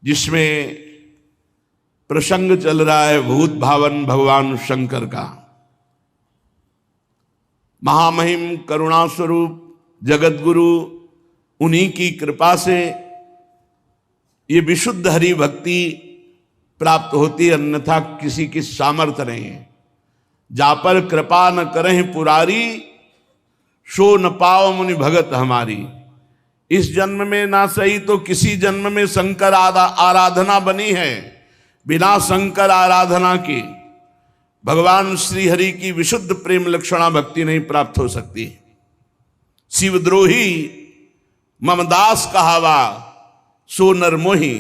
जिसमें प्रसंग चल रहा है भूत भावन भगवान शंकर का। महामहिम करुणा स्वरूप जगत गुरु, उन्हीं की कृपा से ये विशुद्ध हरि भक्ति प्राप्त होती, अन्यथा किसी की सामर्थ्य नहीं है। जा पर कृपा न करें पुरारी, सो न पाव मुनि भगत हमारी। इस जन्म में ना सही तो किसी जन्म में शंकर आराधना बनी है। बिना शंकर आराधना के भगवान श्री हरि की विशुद्ध प्रेम लक्षणा भक्ति नहीं प्राप्त हो सकती। शिवद्रोही ममदास कहावा, सो नरमोही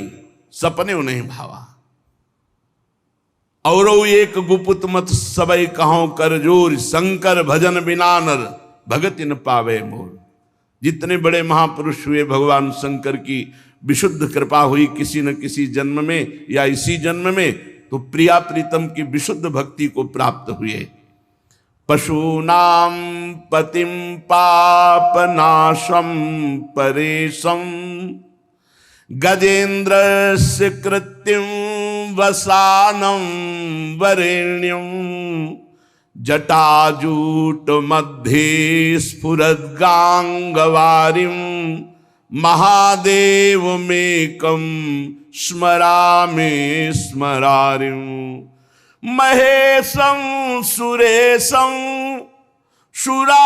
सपने नहीं भावा। और एक गुपुत मत सबई कहो कर जोर, शंकर भजन बिना नर भगत न पावे मोर। जितने बड़े महापुरुष हुए, भगवान शंकर की विशुद्ध कृपा हुई किसी न किसी जन्म में या इसी जन्म में, तो प्रिया प्रीतम की विशुद्ध भक्ति को प्राप्त हुए। पशूनाम पतिम पापनाशम परेशम, गजेन्द्रस्य कृत्यं वसानं वरेण्यं। जटाजूट मध्ये स्फुरद्गांगवारिं, महादेवमेकं स्मरामि स्मरारिं। महेशं सुरेशं सुरारार्तिनाशं,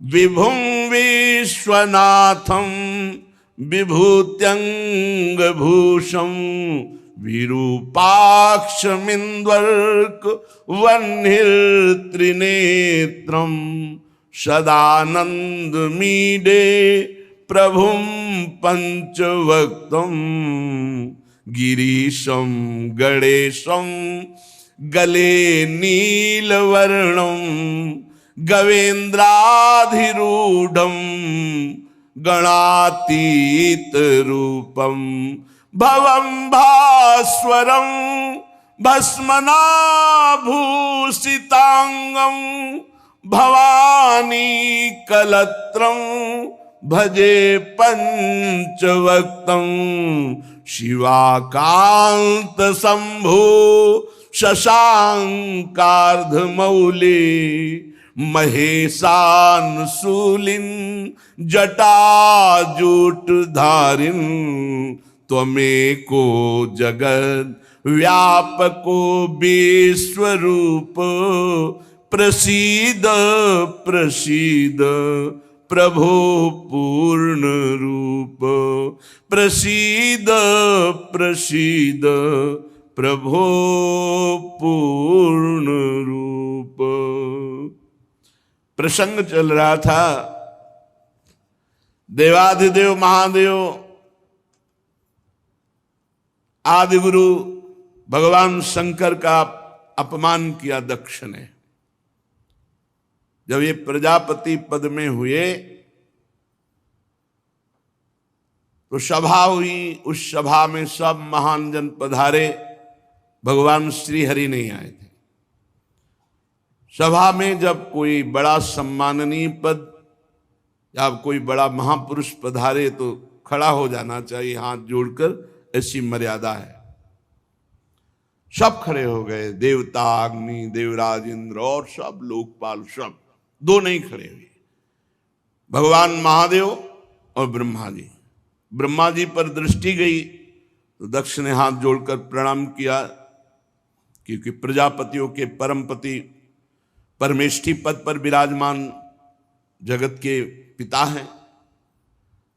विभुं विश्वनाथं विभूत्यंगभूषं। विरूपाक्षमिन्द्वर्क वह्निर्त्रिनेत्रं, सदानन्दमीडे प्रभुं पंचवक्त्रं। गिरीशं गणेशं गले नीलवर्णं, गवेन्द्राधिरूढ़ं गणातीत रूपं। भवं भास्वरं भस्मनाभूषितांगं, भवानी कलत्रं भजे पंचवक्त्रं। शिवाकांत शंभो शशांकार्धमौले, महेशानशूलिन जटाजूट धारिन। त्वमेको जगद व्यापको विश्वरूप, प्रसीद प्रसीद प्रभो पूर्ण रूप। प्रसीद प्रसीद प्रभो पूर्ण रूप। प्रसंग चल रहा था देवाधिदेव महादेव आदि गुरु भगवान शंकर का अपमान किया दक्ष ने। जब ये प्रजापति पद में हुए तो सभा हुई। उस सभा में सब महान जन पधारे, भगवान श्री हरि नहीं आए थे। सभा में जब कोई बड़ा सम्माननीय पद या कोई बड़ा महापुरुष पधारे तो खड़ा हो जाना चाहिए, हाथ जोड़कर, ऐसी मर्यादा है। सब खड़े हो गए, देवता, अग्नि, देवराज इंद्र और सब लोकपाल, सब। दो नहीं खड़े हुए, भगवान महादेव और ब्रह्मा जी। ब्रह्मा जी पर दृष्टि गई तो दक्ष ने हाथ जोड़कर प्रणाम किया, क्योंकि प्रजापतियों के परमपति परमेष्ठी पद पर विराजमान जगत के पिता हैं।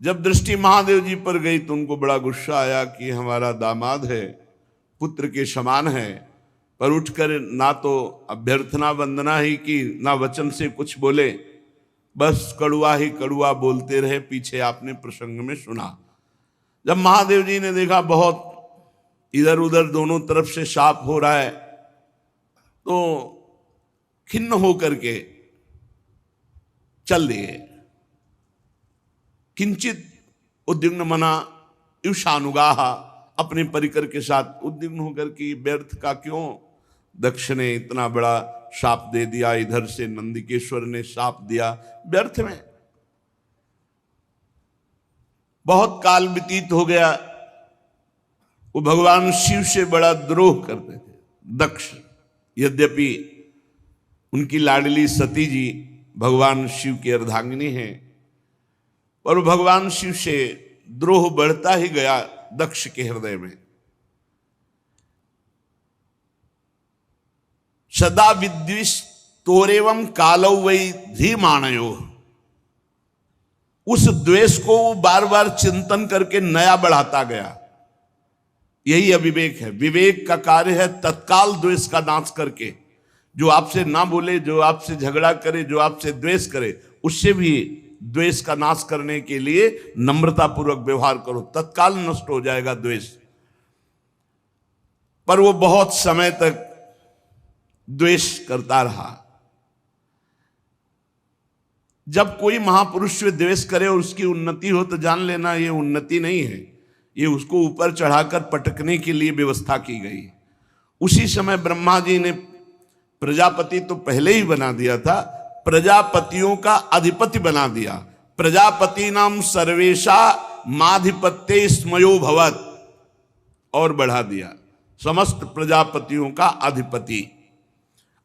जब दृष्टि महादेव जी पर गई तो उनको बड़ा गुस्सा आया कि हमारा दामाद है, पुत्र के समान है, पर उठकर ना तो अभ्यर्थना वंदना ही की, ना वचन से कुछ बोले, बस कड़ुआ ही कड़ुआ बोलते रहे। पीछे आपने प्रसंग में सुना। जब महादेव जी ने देखा बहुत इधर उधर दोनों तरफ से शाप हो रहा है, तो खिन्न होकर के चल दिए। किंचित उद्विग्न मना युषानुगाह, अपने परिकर के साथ उद्विग्न होकर कि व्यर्थ का क्यों दक्ष ने इतना बड़ा शाप दे दिया, इधर से नंदिकेश्वर ने शाप दिया, व्यर्थ में। बहुत काल व्यतीत हो गया, वो भगवान शिव से बड़ा द्रोह करते थे दक्ष। यद्यपि उनकी लाडली सती जी भगवान शिव की अर्धांगिनी हैं, पर वो भगवान शिव से द्रोह बढ़ता ही गया दक्ष के हृदय में। सदा विद्विष तोरेवम कालौ वै धीमानयो, उस द्वेष को वो बार बार चिंतन करके नया बढ़ाता गया। यही अविवेक है। विवेक का कार्य है तत्काल द्वेष का नाश करके, जो आपसे ना बोले, जो आपसे झगड़ा करे, जो आपसे द्वेष करे, उससे भी द्वेष का नाश करने के लिए नम्रता पूर्वक व्यवहार करो, तत्काल नष्ट हो जाएगा द्वेष। पर वो बहुत समय तक द्वेष करता रहा। जब कोई महापुरुष से द्वेष करे और उसकी उन्नति हो तो जान लेना ये उन्नति नहीं है, ये उसको ऊपर चढ़ाकर पटकने के लिए व्यवस्था की गई। उसी समय ब्रह्मा जी ने प्रजापति तो पहले ही बना दिया था, प्रजापतियों का अधिपति बना दिया। प्रजापति नाम सर्वेशा माधिपत्य स्मयो भवत, और बढ़ा दिया समस्त प्रजापतियों का अधिपति।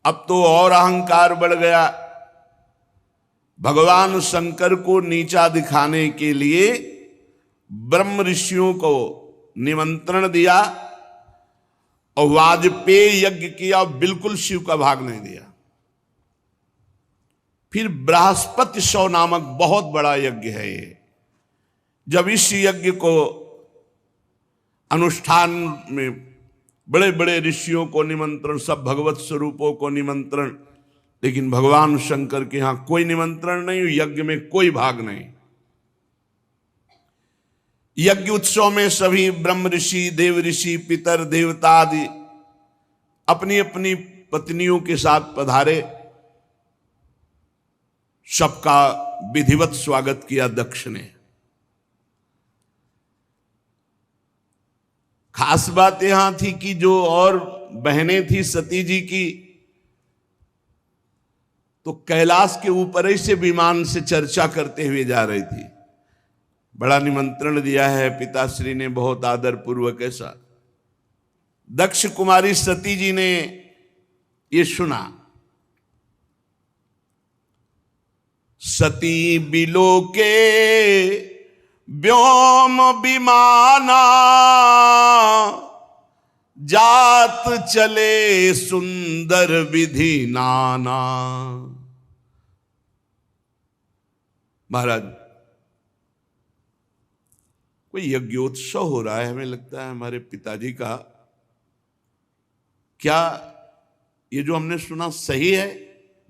अब तो और अहंकार बढ़ गया। भगवान शंकर को नीचा दिखाने के लिए ब्रह्म ऋषियों को निमंत्रण दिया और वाजपेय यज्ञ किया, बिल्कुल शिव का भाग नहीं दिया। फिर बृहस्पति शव नामक बहुत बड़ा यज्ञ है ये। जब इस यज्ञ को अनुष्ठान में बड़े बड़े ऋषियों को निमंत्रण, सब भगवत स्वरूपों को निमंत्रण, लेकिन भगवान शंकर के यहां कोई निमंत्रण नहीं, यज्ञ में कोई भाग नहीं। यज्ञ उत्सव में सभी ब्रह्म ऋषि, देव ऋषि, पितर, देवता आदि अपनी अपनी पत्नियों के साथ पधारे। सबका विधिवत स्वागत किया दक्ष ने। खास बात यहां थी कि जो और बहनें थी सती जी की, तो कैलाश के ऊपर ही से विमान से चर्चा करते हुए जा रही थी। बड़ा निमंत्रण दिया है पिताश्री ने, बहुत आदर पूर्वक। ऐसा दक्ष कुमारी सती जी ने ये सुना। सती बिलोके व्योम विमाना, जात चले सुंदर विधि नाना। महाराज, कोई यज्ञोत्सव हो रहा है, हमें लगता है हमारे पिताजी का। क्या ये जो हमने सुना सही है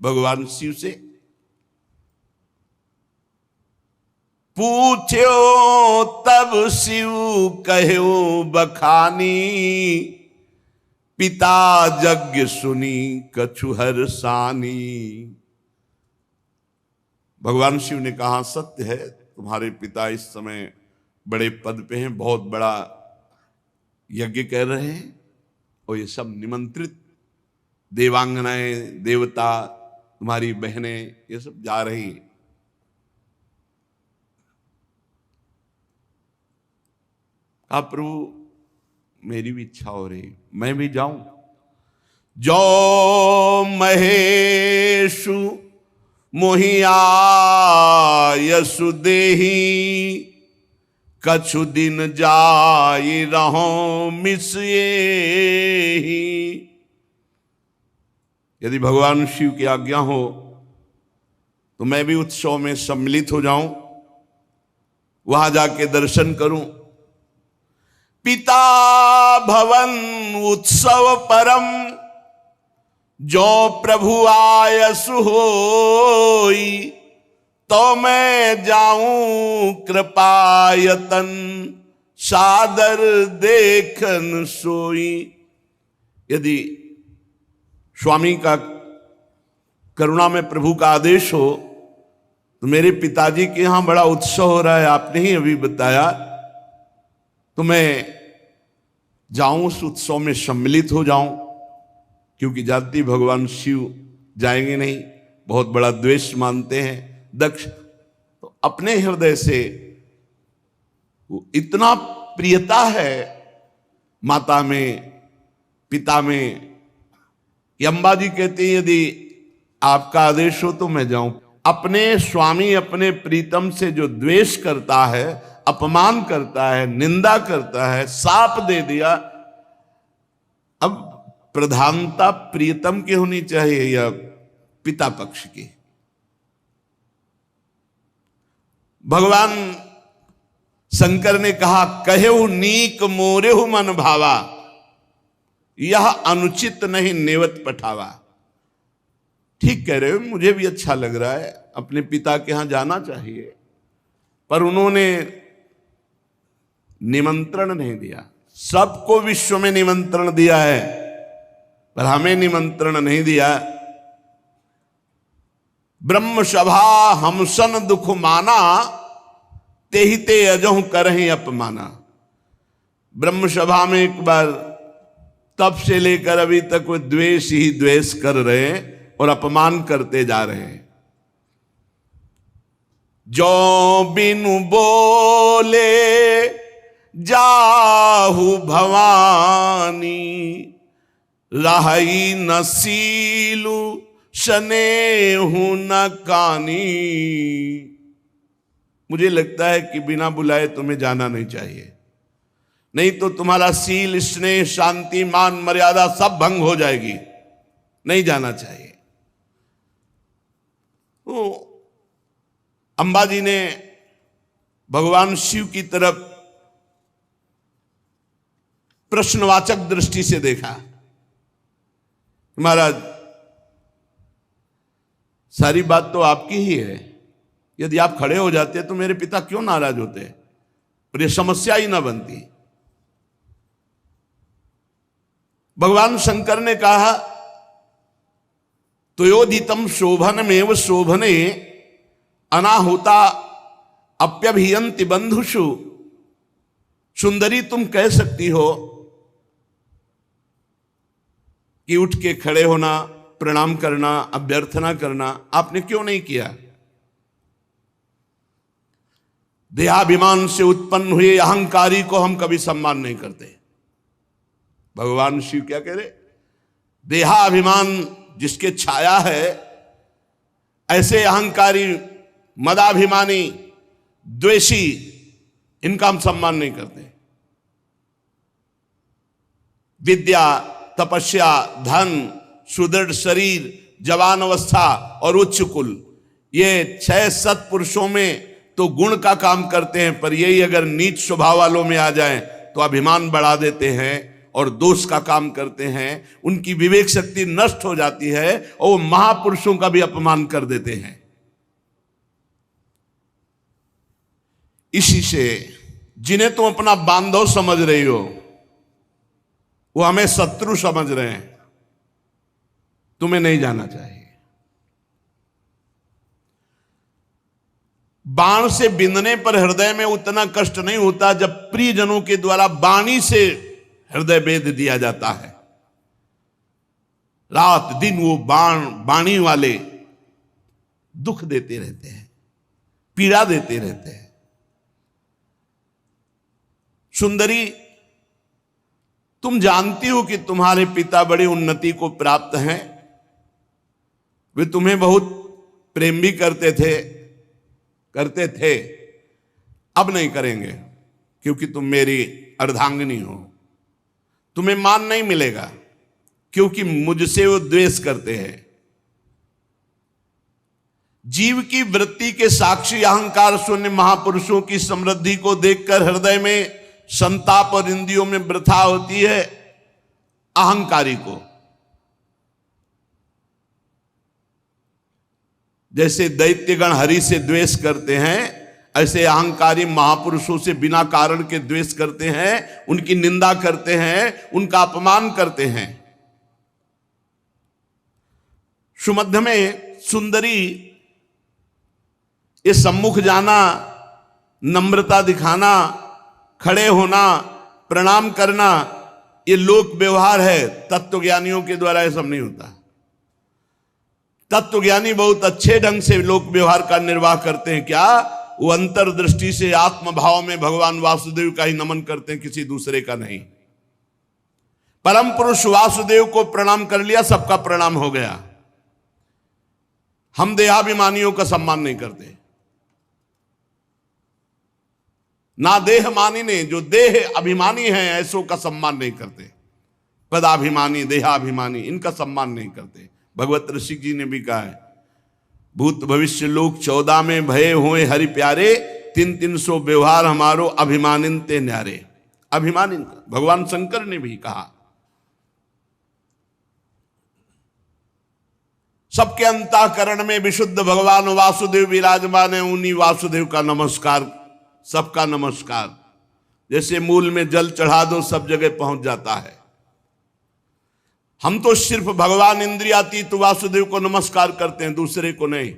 भगवान शिव से? पूछो तब शिव कहो बखानी, पिता यज्ञ सुनी कछुहर सानी। भगवान शिव ने कहा सत्य है, तुम्हारे पिता इस समय बड़े पद पे हैं, बहुत बड़ा यज्ञ कर रहे हैं, और ये सब निमंत्रित देवांगनाएं, देवता, तुम्हारी बहनें, ये सब जा रही हैं। कहा प्रभु मेरी भी इच्छा हो रही, मैं भी जाऊं। जो महेशु मोहिया यसु देही, कछु दिन जाई रहो मिसिए। यदि भगवान शिव की आज्ञा हो तो मैं भी उत्सव में सम्मिलित हो जाऊं, वहां जाके दर्शन करूं। पिता भवन उत्सव परम, जो प्रभु आयसु होई, तो मैं जाऊं कृपायतन, सादर देखन सोई। यदि स्वामी का करुणा में प्रभु का आदेश हो तो मेरे पिताजी के यहां बड़ा उत्सव हो रहा है, आपने ही अभी बताया, तो मैं जाऊं, उस उत्सव में सम्मिलित हो जाऊं। क्योंकि जानती भगवान शिव जाएंगे नहीं, बहुत बड़ा द्वेष मानते हैं दक्ष। तो अपने हृदय से वो इतना प्रियता है माता में, पिता में, कि अम्बा जी कहती है यदि आपका आदेश हो तो मैं जाऊं। अपने स्वामी, अपने प्रीतम से जो द्वेष करता है, अपमान करता है, निंदा करता है, शाप दे दिया, अब प्रधानता प्रीतम की होनी चाहिए या पिता पक्ष की? भगवान शंकर ने कहा, कहेहु नीक मोरेहु मन भावा, यह अनुचित नहीं नेवत पठावा। ठीक कह रहे हो, मुझे भी अच्छा लग रहा है, अपने पिता के यहां जाना चाहिए, पर उन्होंने निमंत्रण नहीं दिया। सबको विश्व में निमंत्रण दिया है, पर हमें निमंत्रण नहीं दिया। ब्रह्म सभा हमसन दुख माना, तेहि ते अजहु करहि अपमाना। ब्रह्म सभा में एक बार तब से लेकर अभी तक वो द्वेष ही द्वेष कर रहे हैं और अपमान करते जा रहे हैं। जो बिनु बोले जाहु भवानी, रही न सीलु स्नेहु न कानी। मुझे लगता है कि बिना बुलाए तुम्हें जाना नहीं चाहिए, नहीं तो तुम्हारा सील, स्नेह, शांति, मान, मर्यादा सब भंग हो जाएगी। नहीं जाना चाहिए। तो अम्बा जी ने भगवान शिव की तरफ प्रश्नवाचक दृष्टि से देखा। महाराज, सारी बात तो आपकी ही है, यदि आप खड़े हो जाते तो मेरे पिता क्यों नाराज होते, और ये समस्या ही ना बनती। भगवान शंकर ने कहा, तुयोदितम शोभन मेव शोभने, अनाहुता अप्यभियंति बंधुषु। सुंदरी, तुम कह सकती हो कि उठ के खड़े होना, प्रणाम करना, अभ्यर्थना करना, आपने क्यों नहीं किया? देहाभिमान से उत्पन्न हुए अहंकारी को हम कभी सम्मान नहीं करते। भगवान शिव क्या कह रहे? देहाभिमान जिसके छाया है, ऐसे अहंकारी, मदाभिमानी, द्वेषी, इनका हम सम्मान नहीं करते। विद्या, तपस्या, धन, सुदृढ़ शरीर, जवान अवस्था और उच्च कुल, ये 6 सत्पुरुषों में तो गुण का काम करते हैं, पर यही अगर नीच स्वभाव वालों में आ जाएं तो अभिमान बढ़ा देते हैं और दोष का काम करते हैं। उनकी विवेक शक्ति नष्ट हो जाती है और वो महापुरुषों का भी अपमान कर देते हैं। इसी से जिन्हें तुम अपना बांधव समझ रही हो, वो हमें शत्रु समझ रहे हैं। तुम्हें नहीं जाना चाहिए। बाण से बिंदने पर हृदय में उतना कष्ट नहीं होता जब प्रियजनों के द्वारा बाणी से हृदय भेद दिया जाता है। रात दिन वो बाणी वाले दुख देते रहते हैं, पीड़ा देते रहते हैं। सुंदरी, तुम जानती हो कि तुम्हारे पिता बड़ी उन्नति को प्राप्त हैं। वे तुम्हें बहुत प्रेम भी करते थे, अब नहीं करेंगे, क्योंकि तुम मेरी अर्धांगिनी हो। तुम्हें मान नहीं मिलेगा, क्योंकि मुझसे वो द्वेष करते हैं। जीव की वृत्ति के साक्षी अहंकार शून्य महापुरुषों की समृद्धि को देखकर हृदय में संताप और इंद्रियों में वृथा होती है। अहंकारी को जैसे दैत्यगण हरि से द्वेष करते हैं, ऐसे अहंकारी महापुरुषों से बिना कारण के द्वेष करते हैं, उनकी निंदा करते हैं, उनका अपमान करते हैं। सुमध्य में सुंदरी ये सम्मुख जाना, नम्रता दिखाना, खड़े होना, प्रणाम करना, ये लोक व्यवहार है। तत्वज्ञानियों के द्वारा ये सब नहीं होता। तत्वज्ञानी बहुत अच्छे ढंग से लोक व्यवहार का निर्वाह करते हैं। क्या? वो अंतर्दृष्टि से आत्मभाव में भगवान वासुदेव का ही नमन करते हैं, किसी दूसरे का नहीं। परम पुरुष वासुदेव को प्रणाम कर लिया, सबका प्रणाम हो गया। हम देहाभिमानियों का सम्मान नहीं करते, ना देहमानी ने, जो देह अभिमानी हैं ऐसों का सम्मान नहीं करते। पदाभिमानी, देहाभिमानी, इनका सम्मान नहीं करते। भगवत ऋषि जी ने भी कहा है, भूत भविष्य लोक 14 में भये हुए हरि प्यारे, 300 व्यवहार हमारो अभिमानिन ते न्यारे। अभिमानिन, भगवान शंकर ने भी कहा। सबके अंतःकरण में विशुद्ध भगवान वासुदेव विराजमान है, उन्हीं वासुदेव का नमस्कार, सबका नमस्कार। जैसे मूल में जल चढ़ा दो सब जगह पहुंच जाता है। हम तो सिर्फ भगवान इंद्रियातीत वासुदेव को नमस्कार करते हैं, दूसरे को नहीं।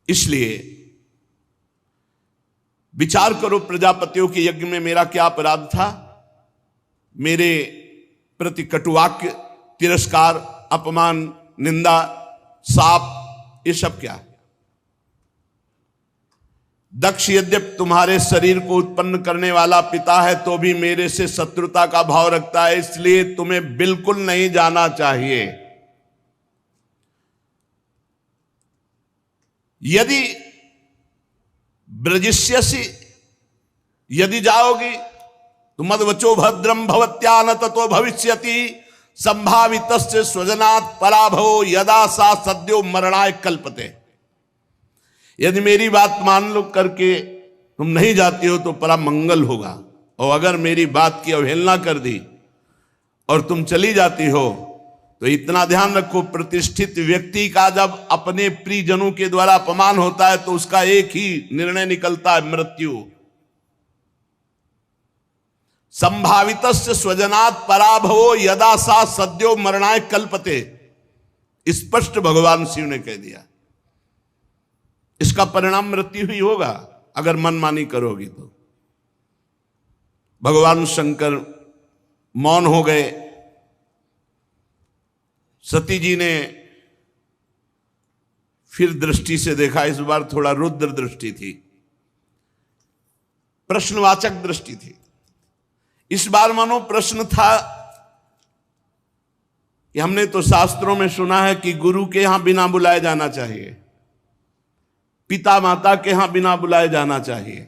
इसलिए विचार करो, प्रजापतियों के यज्ञ में मेरा क्या अपराध था? मेरे प्रति कटुवाक्य, तिरस्कार, अपमान, निंदा, शाप, ये सब क्या है? दक्ष यद्यपि तुम्हारे शरीर को उत्पन्न करने वाला पिता है, तो भी मेरे से शत्रुता का भाव रखता है, इसलिए तुम्हें बिल्कुल नहीं जाना चाहिए। यदि ब्रजिष्यसि, यदि जाओगी तो मद्वचो भद्रम भवत्या न ततो भविष्यति संभावितस्य स्वजनात् पराभवो यदा सा सद्यो मरणाय कल्पते। यदि मेरी बात मान लो करके तुम नहीं जाती हो तो परम मंगल होगा, और अगर मेरी बात की अवहेलना कर दी और तुम चली जाती हो तो इतना ध्यान रखो, प्रतिष्ठित व्यक्ति का जब अपने प्रियजनों के द्वारा अपमान होता है तो उसका एक ही निर्णय निकलता है, मृत्यु। संभावितस्य स्वजनात् पराभवो यदा सा सद्यो मरणाय कल्पते, स्पष्ट भगवान शिव ने कह दिया। इसका परिणाम मृत्यु ही होगा अगर मनमानी करोगी तो। भगवान शंकर मौन हो गए। सती जी ने फिर दृष्टि से देखा, इस बार थोड़ा रुद्र दृष्टि थी, प्रश्नवाचक दृष्टि थी। इस बार मानो प्रश्न था कि हमने तो शास्त्रों में सुना है कि गुरु के यहां बिना बुलाए जाना चाहिए, पिता माता के यहां बिना बुलाए जाना चाहिए।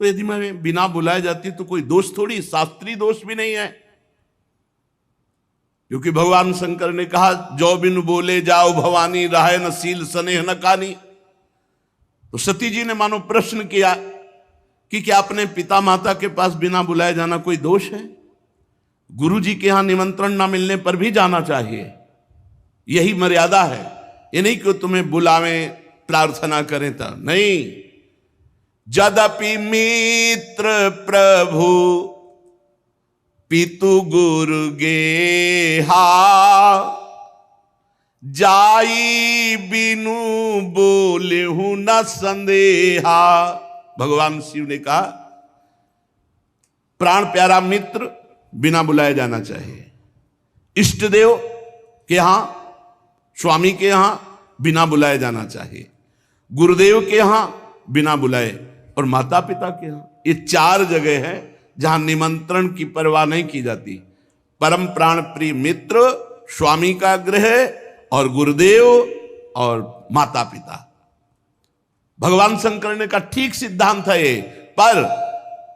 तो यदि मैं बिना बुलाए जाती तो कोई दोष थोड़ी, शास्त्रीय दोष भी नहीं है, क्योंकि भगवान शंकर ने कहा जो बिनु बोले जाओ भवानी, राहे न सील स्नेह न कानी। तो सती जी ने मानो प्रश्न किया कि क्या अपने पिता माता के पास बिना बुलाए जाना कोई दोष है? गुरु जी के यहां निमंत्रण ना मिलने पर भी जाना चाहिए, यही मर्यादा है। ये नहीं कि तुम्हें बुलावें, प्रार्थना करें तो नहीं। जदपि मित्र प्रभु पितु गुरु गेहा, जाई बिनु बोले हूं न संदेहा। भगवान शिव ने कहा प्राण प्यारा मित्र बिना बुलाए जाना चाहिए। इष्ट देव के यहां, स्वामी के यहां बिना बुलाए जाना चाहिए, गुरुदेव के यहां बिना बुलाए, और माता पिता के यहां। ये 4 जगह है जहां निमंत्रण की परवाह नहीं की जाती। परम प्राण प्रिय मित्र, स्वामी का गृह, और गुरुदेव और माता पिता। भगवान शंकर ने कहा ठीक सिद्धांत है ये, पर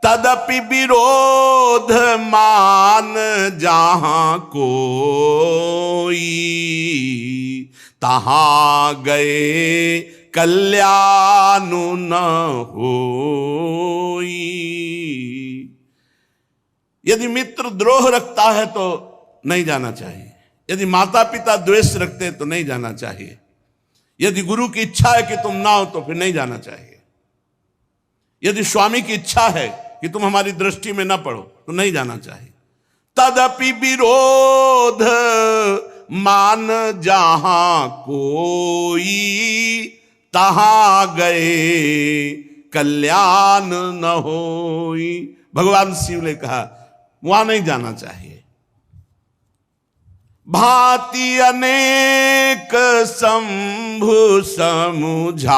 तदपि विरोध मान जहां कोई, तहां गए कल्याण न होई। यदि मित्र द्रोह रखता है तो नहीं जाना चाहिए, यदि माता पिता द्वेष रखते हैं तो नहीं जाना चाहिए, यदि गुरु की इच्छा है कि तुम ना हो तो फिर नहीं जाना चाहिए, यदि स्वामी की इच्छा है कि तुम हमारी दृष्टि में ना पड़ो तो नहीं जाना चाहिए। तदपि विरोध मान जहां कोई, तहां गए कल्याण न होई। भगवान शिव ने कहा वहां नहीं जाना चाहिए। भांति अनेक शंभु समुझावा,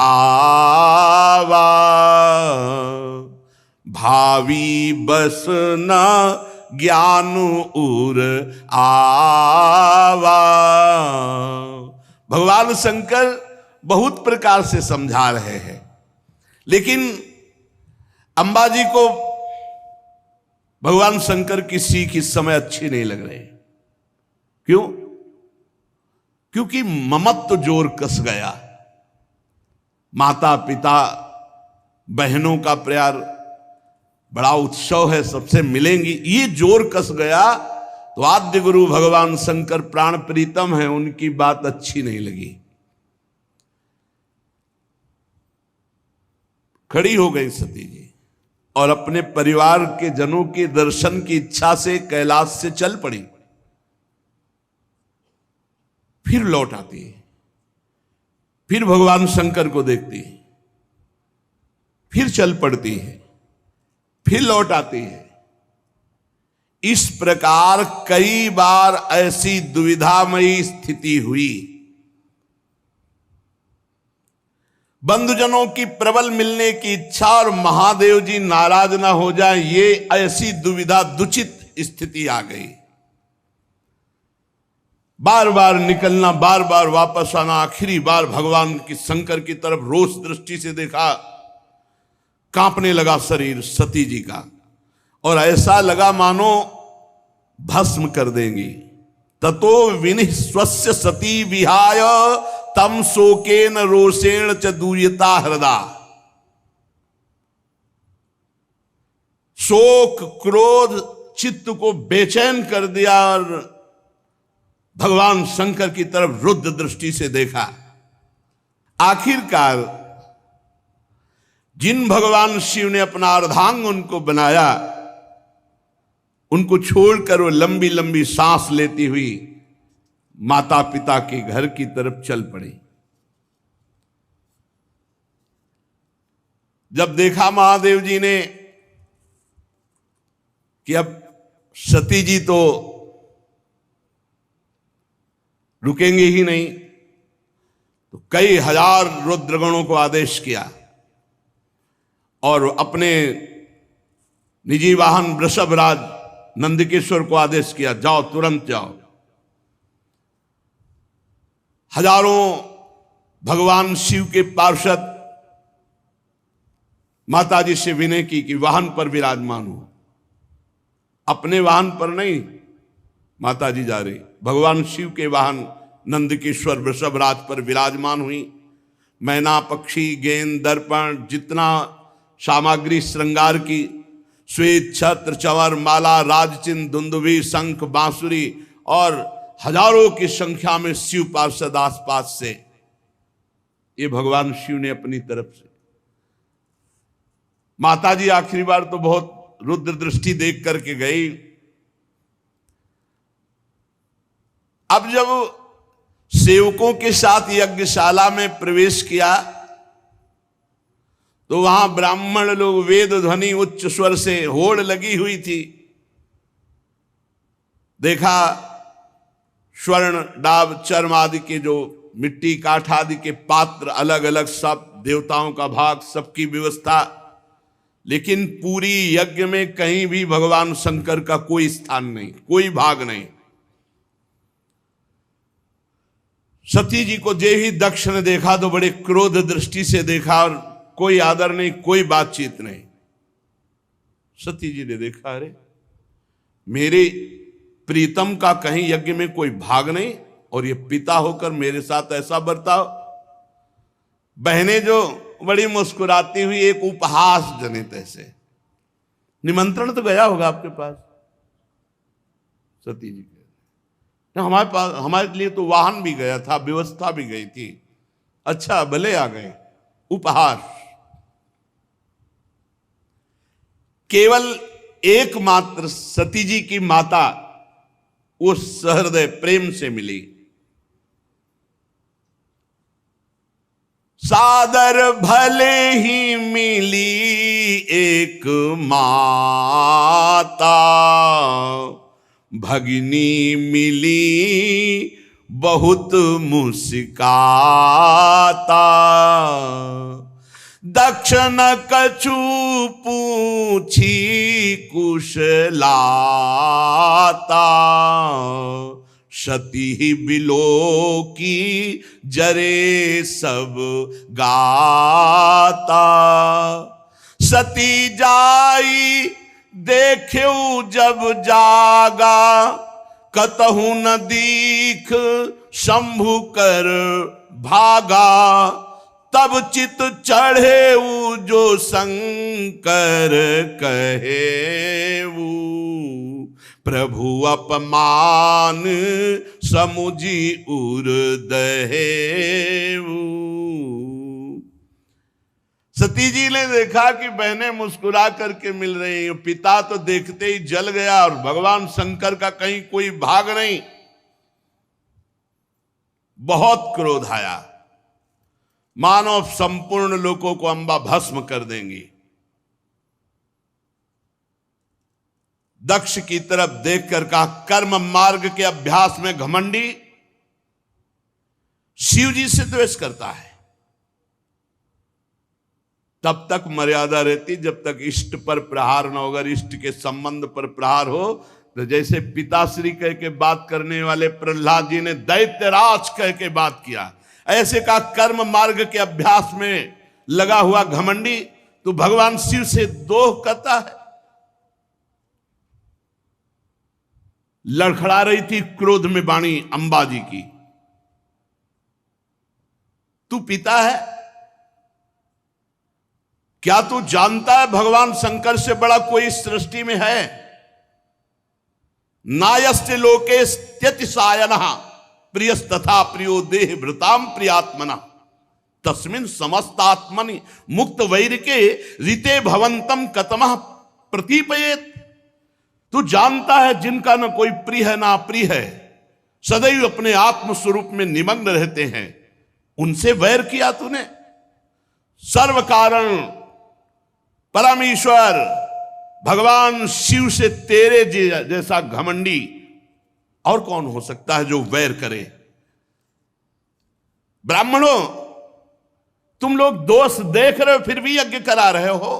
भावी बस न ज्ञान उर आवा। भगवान शंकर बहुत प्रकार से समझा रहे हैं, लेकिन अंबा जी को भगवान शंकर की सीख इस समय अच्छी नहीं लग रही। क्यों? क्योंकि ममत्व जोर कस गया। माता पिता बहनों का प्यार, बड़ा उत्सव है, सबसे मिलेंगी, ये जोर कस गया तो आद्य गुरु भगवान शंकर प्राण प्रीतम है, उनकी बात अच्छी नहीं लगी। खड़ी हो गई सती जी और अपने परिवार के जनों के दर्शन की इच्छा से कैलाश से चल पड़ी। फिर लौट आती है, फिर भगवान शंकर को देखती है, फिर चल पड़ती है, फिर लौट आती है। इस प्रकार कई बार ऐसी दुविधामयी स्थिति हुई। बंधुजनों की प्रबल मिलने की इच्छा और महादेव जी नाराज ना हो जाए, ये ऐसी दुविधा दुचित स्थिति आ गई। बार बार निकलना, बार बार वापस आना, आखिरी बार भगवान की शंकर की तरफ रोष दृष्टि से देखा, कांपने लगा शरीर सती जी का, और ऐसा लगा मानो भस्म कर देंगी। ततो विनिः स्वस्य सती विहाय तम शोकेन रोषेण च दूयता हृदा। शोक क्रोध चित्त को बेचैन कर दिया और भगवान शंकर की तरफ रुद्र दृष्टि से देखा। आखिरकार जिन भगवान शिव ने अपना अर्धांग उनको बनाया, उनको छोड़कर वो लंबी लंबी सांस लेती हुई माता पिता के घर की तरफ चल पड़ी। जब देखा महादेव जी ने कि अब सती जी तो रुकेंगे ही नहीं, तो कई हजार रुद्रगणों को आदेश किया और अपने निजी वाहन वृषभराज नंदकेश्वर को आदेश किया, जाओ तुरंत जाओ। हजारों भगवान शिव के पार्षद माता जी से विनय की कि वाहन पर विराजमान हो। अपने वाहन पर नहीं माता जी जा रही, भगवान शिव के वाहन नंदकेश्वर वृषभराज पर विराजमान हुई। मैना पक्षी गेंद दर्पण जितना सामग्री श्रृंगार की, श्वेत छत्र चंवर माला राजचिन्ह दुंदुभी शंख बांसुरी और हजारों की संख्या में शिव पार्षद आसपास से, ये भगवान शिव ने अपनी तरफ से। माता जी आखिरी बार तो बहुत रुद्र दृष्टि देख करके गई। अब जब सेवकों के साथ यज्ञशाला में प्रवेश किया तो वहां ब्राह्मण लोग वेद ध्वनि उच्च स्वर से होड़ लगी हुई थी। देखा स्वर्ण डाब चर्म आदि के जो मिट्टी काठ आदि के पात्र अलग अलग, सब देवताओं का भाग, सबकी व्यवस्था, लेकिन पूरी यज्ञ में कहीं भी भगवान शंकर का कोई स्थान नहीं, कोई भाग नहीं। सती जी को जे ही दक्ष ने देखा तो बड़े क्रोध दृष्टि से देखा और कोई आदर नहीं, कोई बातचीत नहीं। सती जी ने देखा, अरे मेरे प्रीतम का कहीं यज्ञ में कोई भाग नहीं और ये पिता होकर मेरे साथ ऐसा बर्ताव। बहनें जो बड़ी मुस्कुराती हुई एक उपहास जनित ऐसे, निमंत्रण तो गया होगा आपके पास सती जी के, हमारे पास, हमारे लिए तो वाहन भी गया था, व्यवस्था भी गई थी, अच्छा भले आ गए, उपहास। केवल एकमात्र सती जी की माता उस सहृदय प्रेम से मिली। सादर भले ही मिली एक माता, भगिनी मिली बहुत मुस्काता। दक्ष न कछु पूछी कुशलाता। सती बिलो की जरे सब गाता। सती जाई देख्यू जब जागा। कतहु न दीख शंभु कर भागा। तब चित चढ़े जो शंकर कहेऊ। प्रभु अपमान समुझी उर दहेऊ। सती जी ने देखा कि बहनें मुस्कुरा करके मिल रही हैं। पिता तो देखते ही जल गया और भगवान शंकर का कहीं कोई भाग नहीं। बहुत क्रोध आया, मानो संपूर्ण लोकों को अंबा भस्म कर देंगी। दक्ष की तरफ देखकर कहा, कर्म मार्ग के अभ्यास में घमंडी शिव जी से द्वेष करता है। तब तक मर्यादा रहती जब तक इष्ट पर प्रहार न हो। अगर इष्ट के संबंध पर प्रहार हो तो जैसे पिताश्री कह के बात करने वाले प्रहलाद जी ने दैत्यराज कह के बात किया, ऐसे का कर्म मार्ग के अभ्यास में लगा हुआ घमंडी तो भगवान शिव से दोह करता है। लड़खड़ा रही थी क्रोध में वाणी अंबा जी की। तू पिता है, क्या तू जानता है भगवान शंकर से बड़ा कोई सृष्टि में है? नायस्ते लोके त्यतिसायनः प्रियस्तथा प्रियो देह भृताम प्रियात्मना तस्मिन् समस्तात्मनि मुक्त वैरिके रीते भवंतम कतमः प्रतीपयेत। तू जानता है जिनका न कोई प्रिय है ना प्रिय है, सदैव अपने आत्म स्वरूप में निमग्न रहते हैं, उनसे वैर किया तूने। सर्व कारण परमेश्वर भगवान शिव से तेरे जैसा घमंडी और कौन हो सकता है जो वैर करे? ब्राह्मणों, तुम लोग दोष देख रहे हो फिर भी यज्ञ करा रहे हो।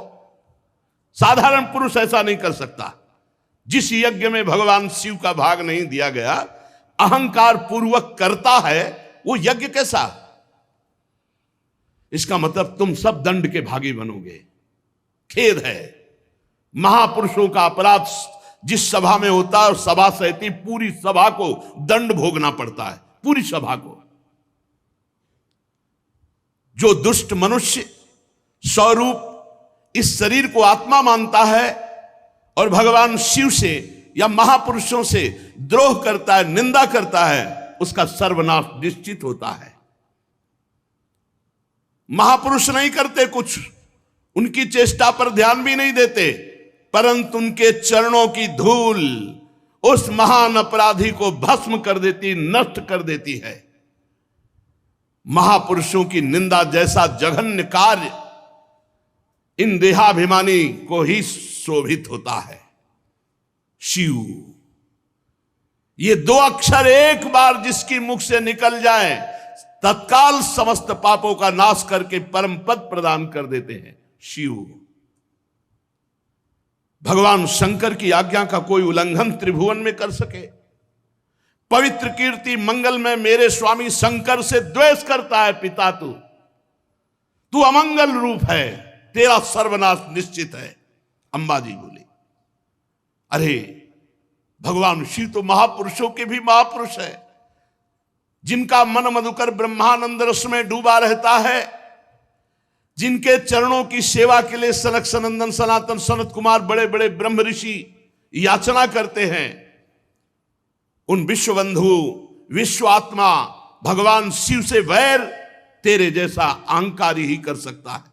साधारण पुरुष ऐसा नहीं कर सकता। जिस यज्ञ में भगवान शिव का भाग नहीं दिया गया, अहंकार पूर्वक करता है, वो यज्ञ कैसा? इसका मतलब तुम सब दंड के भागी बनोगे। खेद है, महापुरुषों का अपराध जिस सभा में होता है, सभा सहती पूरी सभा को दंड भोगना पड़ता है, पूरी सभा को। जो दुष्ट मनुष्य स्वरूप इस शरीर को आत्मा मानता है और भगवान शिव से या महापुरुषों से द्रोह करता है, निंदा करता है, उसका सर्वनाश निश्चित होता है। महापुरुष नहीं करते कुछ, उनकी चेष्टा पर ध्यान भी नहीं देते, परंतु उनके चरणों की धूल उस महान अपराधी को भस्म कर देती, नष्ट कर देती है। महापुरुषों की निंदा जैसा जघन्य कार्य इन देहाभिमानी को ही शोभित होता है। शिव, ये दो अक्षर एक बार जिसकी मुख से निकल जाए, तत्काल समस्त पापों का नाश करके परम पद प्रदान कर देते हैं। शिव, भगवान शंकर की आज्ञा का कोई उल्लंघन त्रिभुवन में कर सके? पवित्र कीर्ति मंगल में मेरे स्वामी शंकर से द्वेष करता है पिता तू अमंगल रूप है, तेरा सर्वनाश निश्चित है। अंबा जी बोली, अरे भगवान शिव तो महापुरुषों के भी महापुरुष है, जिनका मन मधुकर ब्रह्मानंद रस में डूबा रहता है, जिनके चरणों की सेवा के लिए सनक सनंदन सनातन सनत कुमार बड़े बड़े ब्रह्म ऋषि याचना करते हैं। उन विश्वबंधु विश्वात्मा भगवान शिव से वैर तेरे जैसा अहंकारी ही कर सकता है।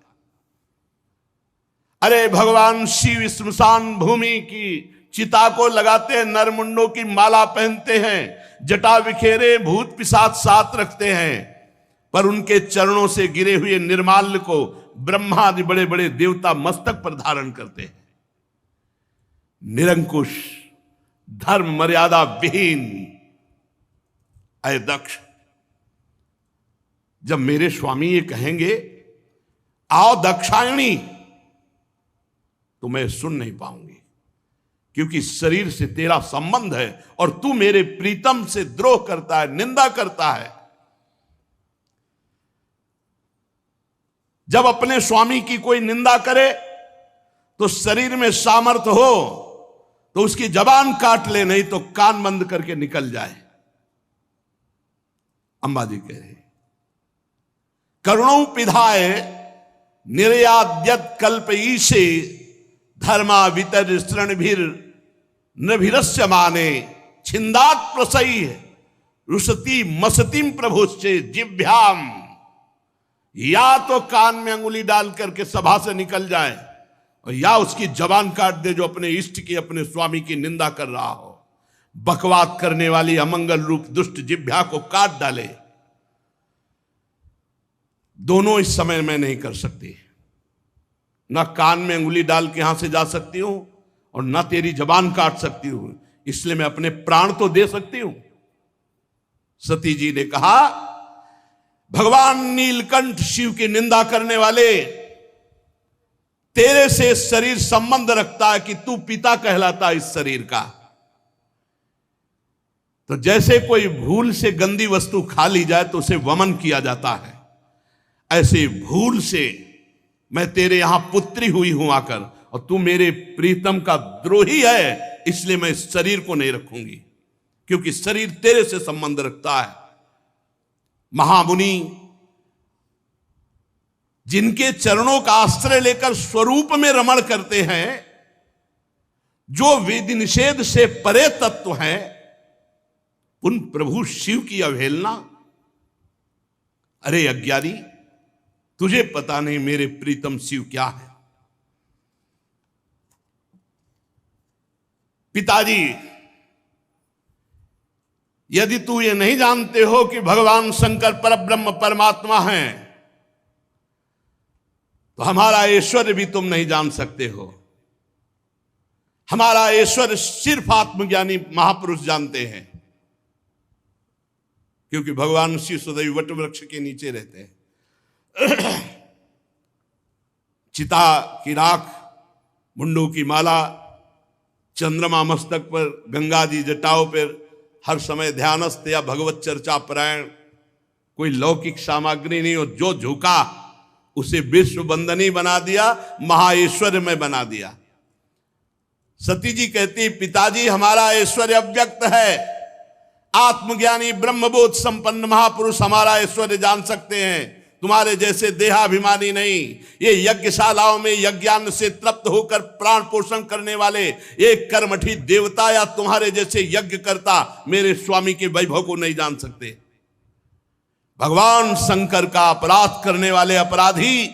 अरे भगवान शिव स्मशान भूमि की चिता को लगाते हैं, नरमुंडों की माला पहनते हैं, जटा बिखेरे भूत पिशाच साथ रखते हैं, पर उनके चरणों से गिरे हुए निर्माल्य को ब्रह्मा आदि बड़े बड़े देवता मस्तक पर धारण करते हैं। निरंकुश, धर्म मर्यादा विहीन, अय दक्ष, जब मेरे स्वामी ये कहेंगे आओ दक्षायणी, तो मैं सुन नहीं पाऊंगी, क्योंकि शरीर से तेरा संबंध है और तू मेरे प्रीतम से द्रोह करता है, निंदा करता है। जब अपने स्वामी की कोई निंदा करे तो शरीर में सामर्थ्य हो तो उसकी जबान काट ले, नहीं तो कान बंद करके निकल जाए। अंबा जी कह रहे करुणों पिधाय निर्याद्यत कल्प ईशे धर्मा वितर स्तृणभिर नभिरस्य माने छिंदात प्रसई रुसती मसतीम प्रभुश्चे जिभ्याम। या तो कान में अंगुली डाल करके सभा से निकल जाए और या उसकी जबान काट दे जो अपने इष्ट की, अपने स्वामी की निंदा कर रहा हो। बकवाद करने वाली अमंगल रूप दुष्ट जिभ्या को काट डाले। दोनों इस समय में नहीं कर सकती। ना कान में अंगुली डाल के यहां से जा सकती हूं और ना तेरी जबान काट सकती हूं, इसलिए मैं अपने प्राण तो दे सकती हूं। सती जी ने कहा भगवान नीलकंठ शिव की निंदा करने वाले, तेरे से शरीर संबंध रखता है कि तू पिता कहलाता है इस शरीर का। तो जैसे कोई भूल से गंदी वस्तु खा ली जाए तो उसे वमन किया जाता है, ऐसे भूल से मैं तेरे यहां पुत्री हुई हूं आकर, और तू मेरे प्रीतम का द्रोही है, इसलिए मैं इस शरीर को नहीं रखूंगी, क्योंकि शरीर तेरे से संबंध रखता है। महामुनि जिनके चरणों का आश्रय लेकर स्वरूप में रमण करते हैं, जो विधि निषेध से परे तत्व है, उन प्रभु शिव की अवहेलना। अरे अज्ञानी, तुझे पता नहीं मेरे प्रीतम शिव क्या है। पिताजी, यदि तू ये नहीं जानते हो कि भगवान शंकर परब्रह्म परमात्मा हैं, तो हमारा ऐश्वर्य भी तुम नहीं जान सकते हो। हमारा ऐश्वर्य सिर्फ आत्मज्ञानी महापुरुष जानते हैं, क्योंकि भगवान शिव सदैव वट वृक्ष के नीचे रहते हैं। चिता की राख, मुंडों की माला, चंद्रमा मस्तक पर, गंगा जी जटाओं पर, हर समय ध्यानस्थ या भगवत चर्चा परायण, कोई लौकिक सामग्री नहीं। और जो झुका उसे विश्व बंदनी बना दिया, महाऐश्वर्य में बना दिया। सती जी कहती पिताजी हमारा ऐश्वर्य अव्यक्त है, आत्मज्ञानी ब्रह्मबोध संपन्न महापुरुष हमारा ऐश्वर्य जान सकते हैं, तुम्हारे जैसे देहाभिमानी नहीं। ये यज्ञशालाओं में यज्ञान से तृप्त होकर प्राण पोषण करने वाले एक कर्मठी देवता या तुम्हारे जैसे यज्ञ करता मेरे स्वामी के वैभव को नहीं जान सकते। भगवान शंकर का अपराध करने वाले अपराधी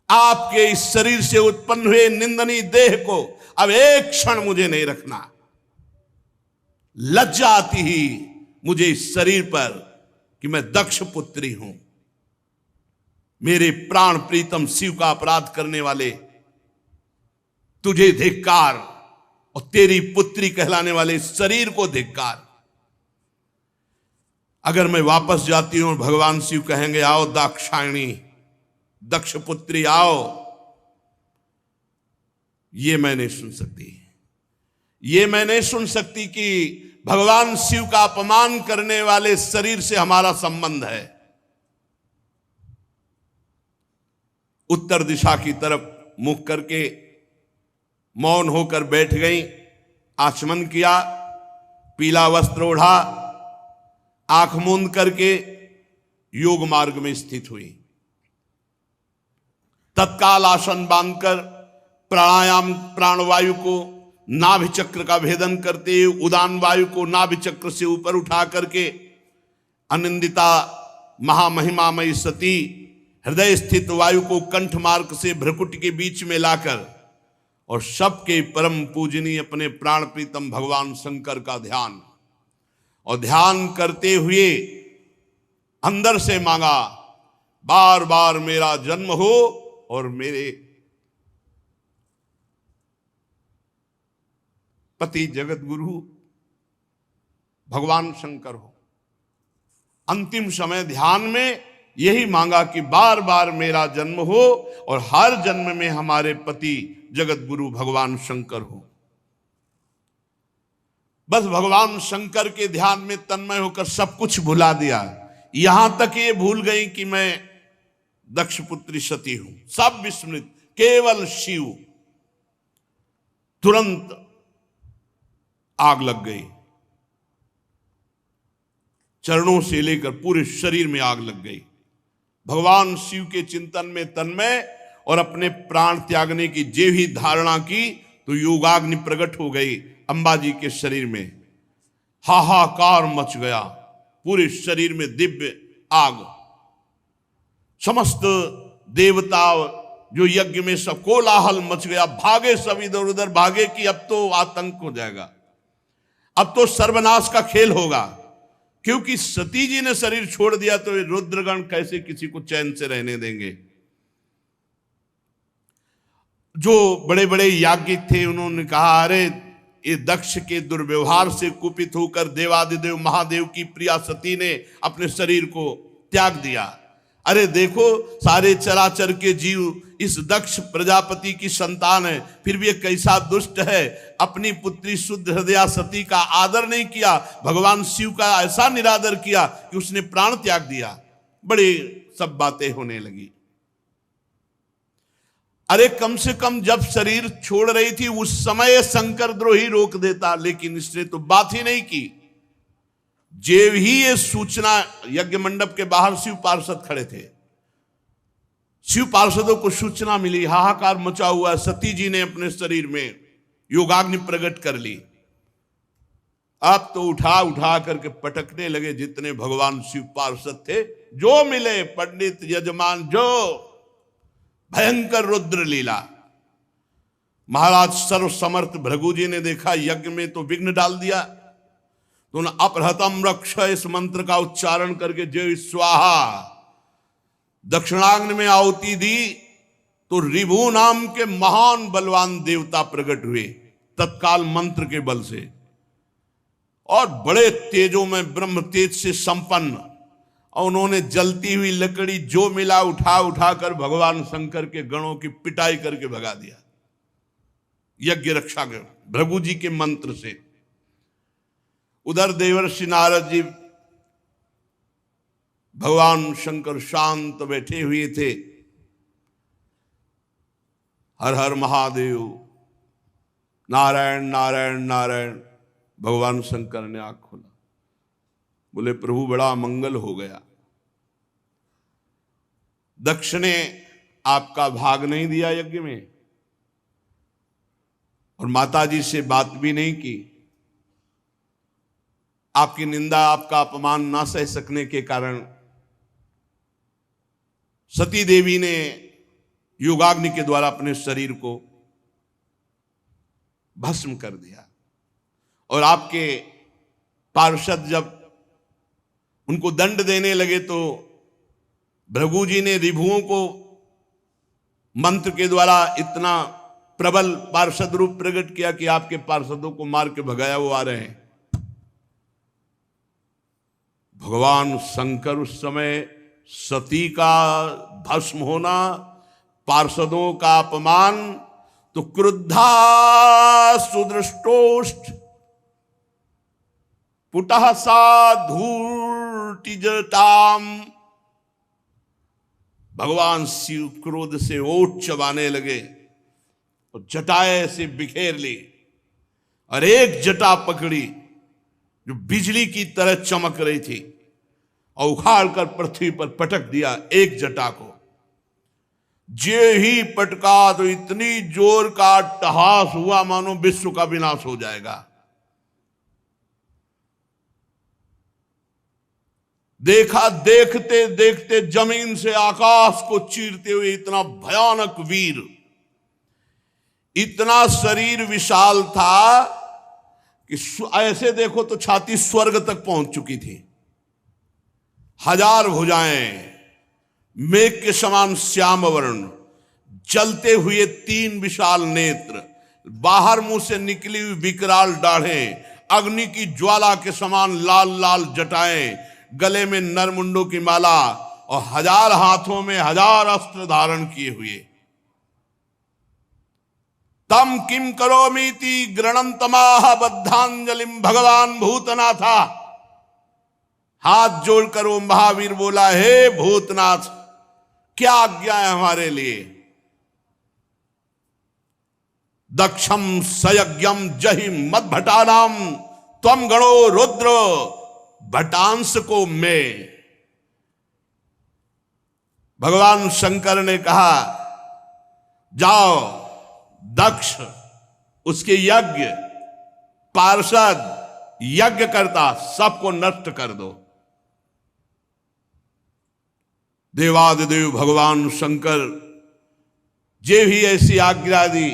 आपके इस शरीर से उत्पन्न हुए निंदनीय देह को अब एक क्षण मुझे नहीं रखना। लज्जा आती ही मुझे इस शरीर पर कि मैं दक्ष पुत्री हूं। मेरे प्राण प्रीतम शिव का अपराध करने वाले, तुझे धिक्कार, और तेरी पुत्री कहलाने वाले शरीर को धिक्कार। अगर मैं वापस जाती हूं, भगवान शिव कहेंगे आओ दाक्षायणी, दक्ष पुत्री आओ, ये मैं नहीं सुन सकती। ये मैं नहीं सुन सकती कि भगवान शिव का अपमान करने वाले शरीर से हमारा संबंध है। उत्तर दिशा की तरफ मुख करके मौन होकर बैठ गई, आचमन किया, पीला वस्त्र ओढ़ा, आंख मूंद करके योग मार्ग में स्थित हुई। तत्काल आसन बांधकर प्राणायाम, प्राणवायु को नाभि चक्र का भेदन करते हुए उदान वायु को नाभि चक्र से ऊपर उठा करके अनिंदिता महामहिमामयी सती हृदय स्थित वायु को कंठ मार्ग से भ्रकुट के बीच में लाकर और सबके परम पूजनीय अपने प्राण प्रीतम भगवान शंकर का ध्यान, और ध्यान करते हुए अंदर से मांगा बार बार मेरा जन्म हो और मेरे पति जगत गुरु भगवान शंकर हो। अंतिम समय ध्यान में यही मांगा कि बार बार मेरा जन्म हो और हर जन्म में हमारे पति जगत गुरु भगवान शंकर हो। बस भगवान शंकर के ध्यान में तन्मय होकर सब कुछ भुला दिया। यहां तक ये भूल गई कि मैं दक्ष पुत्री सती हूं, सब विस्मृत, केवल शिव। तुरंत आग लग गई, चरणों से लेकर पूरे शरीर में आग लग गई। भगवान शिव के चिंतन में तन्मय और अपने प्राण त्यागने की जे भी धारणा की तो योगाग्नि प्रकट हो गई अंबा जी के शरीर में। हाहाकार मच गया, पूरे शरीर में दिव्य आग। समस्त देवता जो यज्ञ में सब कोलाहल मच गया, भागे सब इधर उधर भागे कि अब तो आतंक हो जाएगा, अब तो सर्वनाश का खेल होगा। क्योंकि सती जी ने शरीर छोड़ दिया तो रुद्रगण कैसे किसी को चैन से रहने देंगे। जो बड़े बड़े याज्ञिक थे उन्होंने कहा, अरे ये दक्ष के दुर्व्यवहार से कुपित होकर देवादिदेव महादेव की प्रिया सती ने अपने शरीर को त्याग दिया। अरे देखो, सारे चराचर के जीव इस दक्ष प्रजापति की संतान है, फिर भी ये कैसा दुष्ट है। अपनी पुत्री शुद्ध हृदया सती का आदर नहीं किया, भगवान शिव का ऐसा निरादर किया कि उसने प्राण त्याग दिया। बड़ी सब बातें होने लगी। अरे कम से कम जब शरीर छोड़ रही थी उस समय शंकर द्रोही रोक देता, लेकिन इसने तो बात ही नहीं की। जेव ही ये सूचना, यज्ञ मंडप के बाहर शिव पार्षद खड़े थे, शिव पार्षदों को सूचना मिली, हाहाकार मचा हुआ, सती जी ने अपने शरीर में योगाग्नि प्रकट कर ली। अब तो उठा उठा करके पटकने लगे जितने भगवान शिव पार्षद थे, जो मिले पंडित यजमान, जो भयंकर रुद्र लीला। महाराज सर्व समर्थ भृगु जी ने देखा यज्ञ में तो विघ्न डाल दिया, तो उन्होंने अपहृतम रक्ष इस मंत्र का उच्चारण करके जय स्वाहा दक्षिणाग्नि में आहुति दी, तो रिभु नाम के महान बलवान देवता प्रकट हुए तत्काल मंत्र के बल से, और बड़े तेजों में ब्रह्म तेज से संपन्न। और उन्होंने जलती हुई लकड़ी जो मिला उठा उठा कर भगवान शंकर के गणों की पिटाई करके भगा दिया यज्ञ रक्षा के भृगु जी के मंत्र से। उधर देवर्षि नारद जी भगवान शंकर शांत बैठे हुए थे। हर हर महादेव, नारायण नारायण नारायण। भगवान शंकर ने आंख खोला, बोले प्रभु बड़ा मंगल हो गया। दक्ष ने आपका भाग नहीं दिया यज्ञ में, और माता जी से बात भी नहीं की। आपकी निंदा, आपका अपमान ना सह सकने के कारण सती देवी ने योगाग्नि के द्वारा अपने शरीर को भस्म कर दिया। और आपके पार्षद जब उनको दंड देने लगे तो भृगु जी ने रिभुओं को मंत्र के द्वारा इतना प्रबल पार्षद रूप प्रकट किया कि आपके पार्षदों को मार के भगाया वो आ रहे हैं। भगवान शंकर उस समय सती का भस्म होना, पार्षदों का अपमान, तो क्रुद्धा सुदृष्टोष्ठ पुटः साधूर्तिजटाम। भगवान शिव क्रोध से ओठ चबाने लगे और जटाएं से बिखेर ली, और एक जटा पकड़ी जो बिजली की तरह चमक रही थी और उखाड़ कर पृथ्वी पर पटक दिया एक जटा को। जे ही पटका तो इतनी जोर का अट्टहास हुआ मानो विश्व का विनाश हो जाएगा। देखा, देखते देखते जमीन से आकाश को चीरते हुए इतना भयानक वीर, इतना शरीर विशाल था कि ऐसे देखो तो छाती स्वर्ग तक पहुंच चुकी थी। 1000 भुजाएं, मेघ के समान श्याम वर्ण, जलते हुए 3 विशाल नेत्र, बाहर मुंह से निकली हुई विकराल दाढ़ें, अग्नि की ज्वाला के समान लाल लाल जटाएं, गले में नरमुंडों की माला और 1000 हाथों में 1000 अस्त्र धारण किए हुए। तम किम करोमीति गृणंतमाह बद्धांजलिम भगवान भूतनाथा। हाथ जोड़कर वो महावीर बोला, हे भूतनाथ, क्या आज्ञा है हमारे लिए। दक्षम सयज्ञम जहि मद भटानाम त्वम गणो रुद्र। भटांश को मैं, भगवान शंकर ने कहा, जाओ दक्ष, उसके यज्ञ, पार्षद, यज्ञ करता सबको नष्ट कर दो। देवादिदेव भगवान शंकर जे भी ऐसी आज्ञा दी,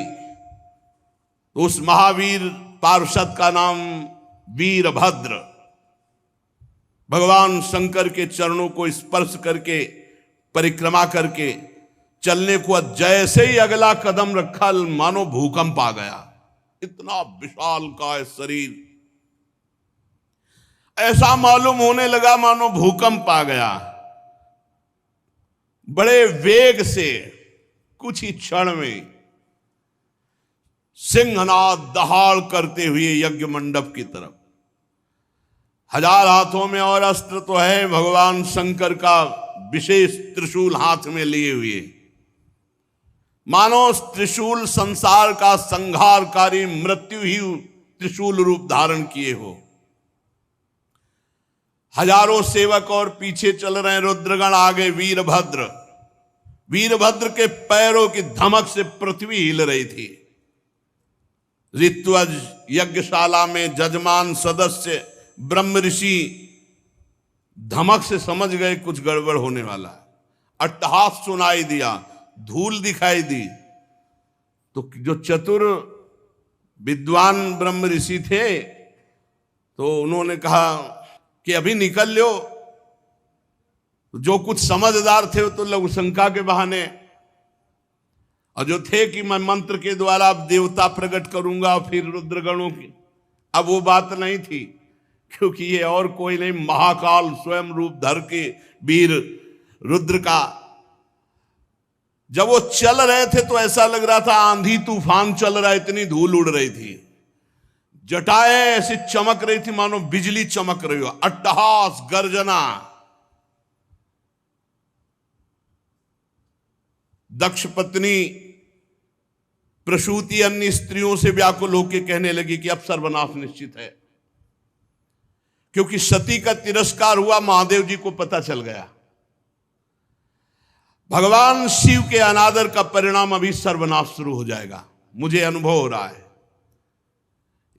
उस महावीर पार्षद का नाम वीरभद्र। भगवान शंकर के चरणों को स्पर्श करके, परिक्रमा करके चलने को जैसे ही अगला कदम रखा, मानो भूकंप आ गया। इतना विशाल का शरीर, ऐसा मालूम होने लगा मानो भूकंप आ गया। बड़े वेग से कुछ ही क्षण में सिंहनाद दहाड़ करते हुए यज्ञ मंडप की तरफ। 1000 हाथों में और अस्त्र तो है, भगवान शंकर का विशेष त्रिशूल हाथ में लिए हुए, मानो त्रिशूल संसार का संहारकारी मृत्यु ही त्रिशूल रूप धारण किए हो। हजारों सेवक और पीछे चल रहे रुद्रगण, आगे वीरभद्र। वीरभद्र के पैरों की धमक से पृथ्वी हिल रही थी। ऋत्वज यज्ञशाला में जजमान सदस्य ब्रह्म ऋषि धमक से समझ गए कुछ गड़बड़ होने वाला। अट्टहास सुनाई दिया, धूल दिखाई दी, तो जो चतुर विद्वान ब्रह्म ऋषि थे तो उन्होंने कहा कि अभी निकल लो। जो कुछ समझदार थे वो तो लघु शंका के बहाने, और जो थे कि मैं मंत्र के द्वारा अब देवता प्रकट करूंगा फिर रुद्रगणों की, अब वो बात नहीं थी, क्योंकि ये और कोई नहीं, महाकाल स्वयं रूप धर के वीर रुद्र का। जब वो चल रहे थे तो ऐसा लग रहा था आंधी तूफान चल रहा है, इतनी धूल उड़ रही थी। जटाएं ऐसी चमक रही थी मानो बिजली चमक रही हो। अट्टहास, गर्जना। दक्ष पत्नी प्रसूति अन्य स्त्रियों से व्याकुल होकर कहने लगी कि अब सर्वनाश निश्चित है, क्योंकि सती का तिरस्कार हुआ, महादेव जी को पता चल गया। भगवान शिव के अनादर का परिणाम अभी सर्वनाश शुरू हो जाएगा, मुझे अनुभव हो रहा है।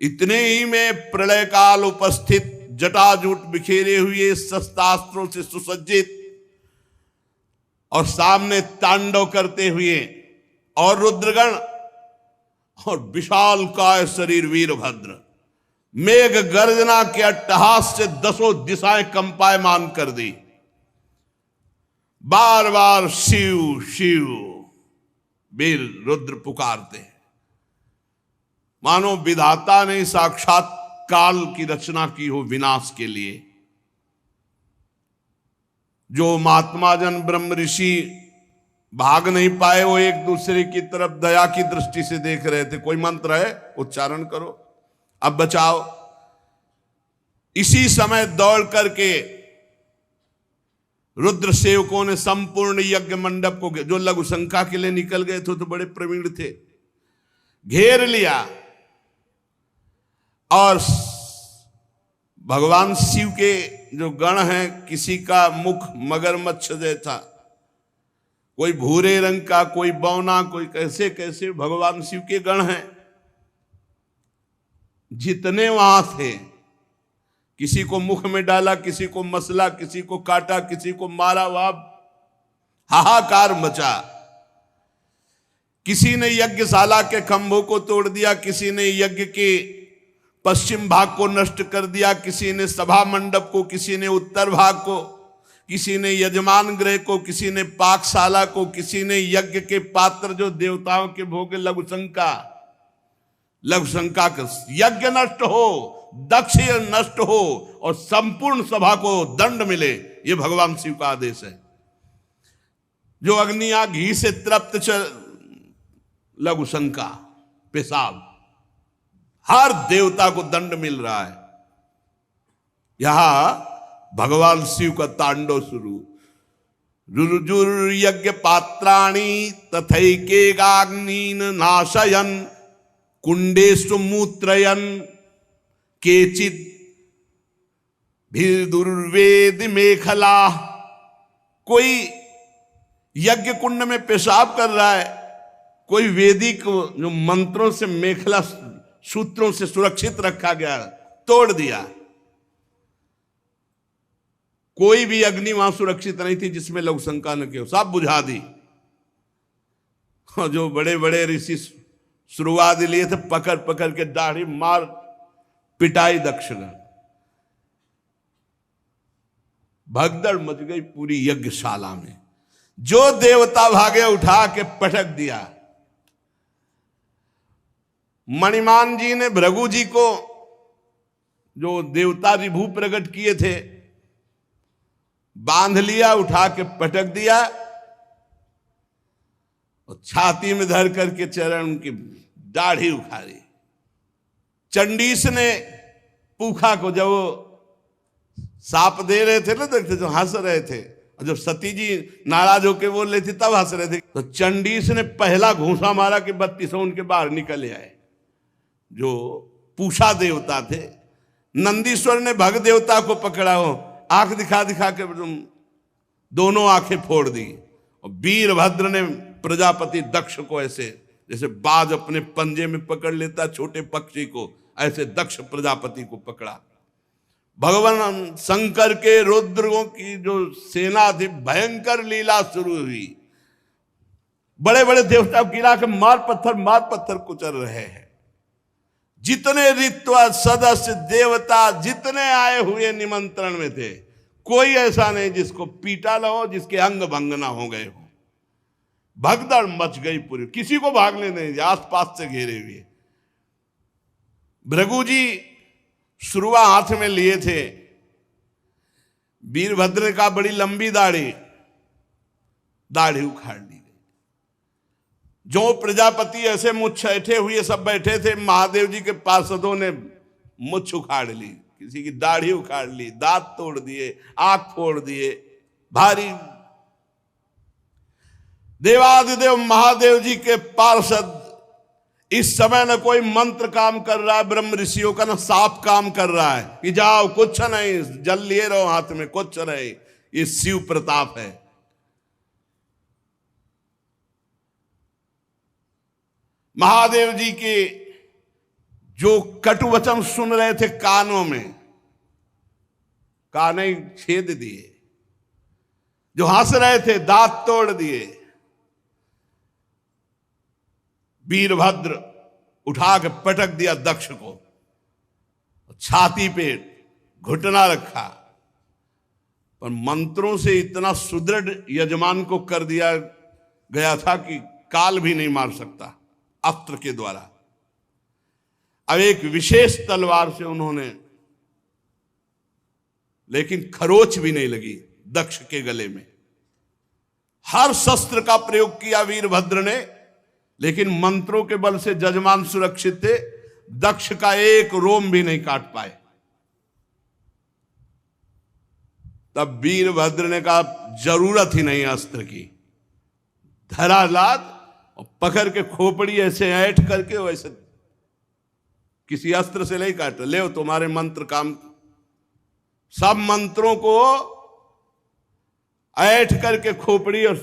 इतने ही में प्रलय काल उपस्थित, जटाजूट बिखेरे हुए, शस्त्रास्त्रों से सुसज्जित और सामने तांडव करते हुए और रुद्रगण और विशाल काय शरीर वीरभद्र मेघ गर्जना के अट्टहास से 10 दिशाएं कंपायमान कर दी। बार बार शिव शिव वीर रुद्र पुकारते, मानो विधाता ने साक्षात काल की रचना की हो विनाश के लिए। जो महात्मा जन ब्रह्म ऋषि भाग नहीं पाए, वो एक दूसरे की तरफ दया की दृष्टि से देख रहे थे। कोई मंत्र है, उच्चारण करो, अब बचाओ। इसी समय दौड़ करके रुद्र सेवकों ने संपूर्ण यज्ञ मंडप को, जो लघु शंका के लिए निकल गए थे तो बड़े प्रवीण थे, घेर लिया। और भगवान शिव के जो गण हैं, किसी का मुख मगरमच्छ जैसा, कोई भूरे रंग का, कोई बौना, कोई कैसे कैसे भगवान शिव के गण हैं। जितने वहां थे, किसी को मुख में डाला, किसी को मसला, किसी को काटा, किसी को मारा, वहां हाहाकार मचा। किसी ने यज्ञशाला के खंभों को तोड़ दिया, किसी ने यज्ञ के पश्चिम भाग को नष्ट कर दिया, किसी ने सभा मंडप को, किसी ने उत्तर भाग को, किसी ने यजमान गृह को, किसी ने पाकशाला को, किसी ने यज्ञ के पात्र जो देवताओं के भोग लघु शंका, लघुशंका का यज्ञ नष्ट हो, दक्ष नष्ट हो और संपूर्ण सभा को दंड मिले, ये भगवान शिव का आदेश है। जो अग्नियां घी से तृप्त लघुशंका, पेशाब, हर देवता को दंड मिल रहा है। यहां भगवान शिव का तांडव शुरू। रुजुर यज्ञ पात्राणि तथैकेगाग्नीन नाशयन कुंडेषु मूत्रयन केचित भिदुर्वेद मेखला। कोई यज्ञ कुंड में पेशाब कर रहा है, कोई वेदिक जो मंत्रों से मेखला सूत्रों से सुरक्षित रखा गया तोड़ दिया। कोई भी अग्नि वहां सुरक्षित नहीं थी जिसमें लघुशंका न की, सब बुझा दी। जो बड़े बड़े ऋषि शुरुआत लिए थे, पकड़ पकड़ के दाढ़ी मार पिटाई दक्ष ने। भगदड़ मच गई पूरी यज्ञशाला में। जो देवता भागे उठा के पटक दिया। मणिमान जी ने भृगु जी को, जो देवता विभू प्रकट किए थे, बांध लिया, उठा के पटक दिया और छाती में धर करके चरण उनकी दाढ़ी उखाड़ी। चंडीस ने पूखा को जब वो साप दे रहे थे ना, देखते जो हंस रहे थे, और जब सती जी नाराज होके बोल रही थी तब हंस रहे थे, तो चंडीस ने पहला घूंसा मारा कि 32 उनके बाहर निकल आए। जो पूषा देवता थे, नंदीश्वर ने भग देवता को पकड़ा हो, आंख दिखा दिखा के दोनों आंखें फोड़ दी। और वीरभद्र ने प्रजापति दक्ष को ऐसे जैसे बाज अपने पंजे में पकड़ लेता छोटे पक्षी को, ऐसे दक्ष प्रजापति को पकड़ा। भगवान शंकर के रुद्रों की जो सेना थी, भयंकर लीला शुरू हुई। बड़े बड़े देवता गिरा के मार पत्थर कुचल रहे हैं। जितने ऋत्वा सदस्य देवता जितने आए हुए निमंत्रण में थे, कोई ऐसा नहीं जिसको पीटा ना हो, जिसके अंग भंग ना हो गए हो। भगदड़ मच गई पूरी, किसी को भागने नहीं दिया, आसपास से घेरे हुए। भृगु जी शुरुआ हाथ में लिए थे। वीरभद्र का बड़ी लंबी दाढ़ी उखाड़ ली गई। जो प्रजापति ऐसे मुछ ऐठे हुए सब बैठे थे, महादेव जी के पार्षदों ने मुछ उखाड़ ली, किसी की दाढ़ी उखाड़ ली, दांत तोड़ दिए, आंख फोड़ दिए। भारी देवादिदेव महादेव जी के पार्षद इस समय न कोई मंत्र काम कर रहा है, ब्रह्म ऋषियों का न साप काम कर रहा है कि जाओ कुछ नहीं, जल लिए रहो हाथ में, कुछ नहीं। ये शिव प्रताप है। महादेव जी के जो कटु वचन सुन रहे थे कानों में, काने छेद दिए। जो हंस रहे थे दांत तोड़ दिए। वीरभद्र उठा के पटक दिया दक्ष को, छाती पे घुटना रखा। पर मंत्रों से इतना सुदृढ़ यजमान को कर दिया गया था कि काल भी नहीं मार सकता अस्त्र के द्वारा। अब एक विशेष तलवार से उन्होंने, लेकिन खरोच भी नहीं लगी दक्ष के गले में। हर शस्त्र का प्रयोग किया वीरभद्र ने, लेकिन मंत्रों के बल से जजमान सुरक्षित थे। दक्ष का एक रोम भी नहीं काट पाए। तब वीरभद्र ने कहा जरूरत ही नहीं अस्त्र की। धरालाद और पकड़ के खोपड़ी ऐसे ऐठ करके, वैसे किसी अस्त्र से नहीं काटा। ले तुम्हारे मंत्र काम। सब मंत्रों को ऐठ करके खोपड़ी और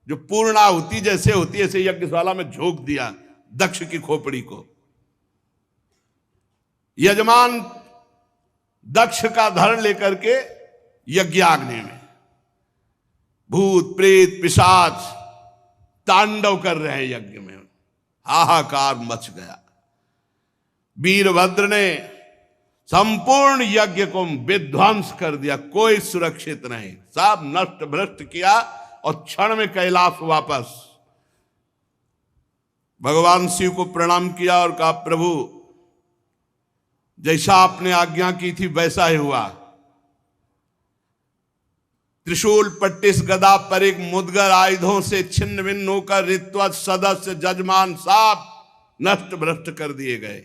जो पूर्णाहुति जैसे होती है ऐसे यज्ञशाला में झोंक दिया दक्ष की खोपड़ी को। यजमान दक्ष का धड़ लेकर के यज्ञाग्नि में भूत प्रेत पिशाच तांडव कर रहे हैं यज्ञ में। हाहाकार मच गया। वीरभद्र ने संपूर्ण यज्ञ को विध्वंस कर दिया। कोई सुरक्षित नहीं, सब नष्ट भ्रष्ट किया और क्षण में कैलाश वापस। भगवान शिव को प्रणाम किया और कहा, प्रभु जैसा आपने आज्ञा की थी वैसा ही हुआ। त्रिशूल पट्टिस गदा पर एक मुदगर आयुधों से छिन्न भिन्न होकर ऋत्वत सदस्य जजमान साफ नष्ट भ्रष्ट कर दिए गए।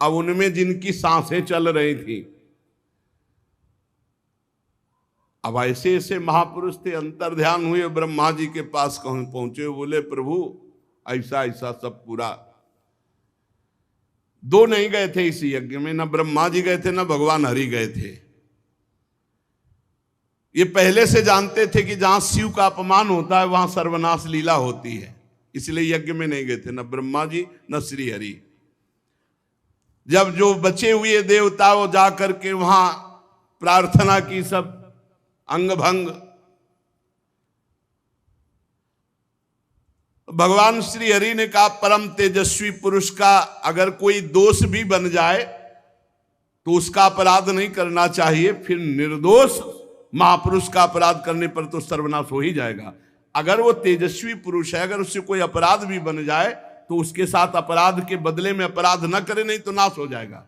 अब उनमें जिनकी सांसें चल रही थी, अब ऐसे ऐसे महापुरुष थे, अंतर ध्यान हुए, ब्रह्मा जी के पास पहुंचे, बोले प्रभु ऐसा ऐसा सब पूरा। दो नहीं गए थे इस यज्ञ में, न ब्रह्मा जी गए थे न भगवान हरि गए थे। ये पहले से जानते थे कि जहां शिव का अपमान होता है वहां सर्वनाश लीला होती है, इसलिए यज्ञ में नहीं गए थे, न ब्रह्मा जी न श्री हरि। जब जो बचे हुए देवता वो जाकर के वहां प्रार्थना की, सब अंग भंग। भगवान श्री हरि ने कहा, परम तेजस्वी पुरुष का अगर कोई दोष भी बन जाए तो उसका अपराध नहीं करना चाहिए, फिर निर्दोष महापुरुष का अपराध करने पर तो सर्वनाश हो ही जाएगा। अगर वो तेजस्वी पुरुष है, अगर उससे कोई अपराध भी बन जाए तो उसके साथ अपराध के बदले में अपराध न करे, नहीं तो नाश हो जाएगा।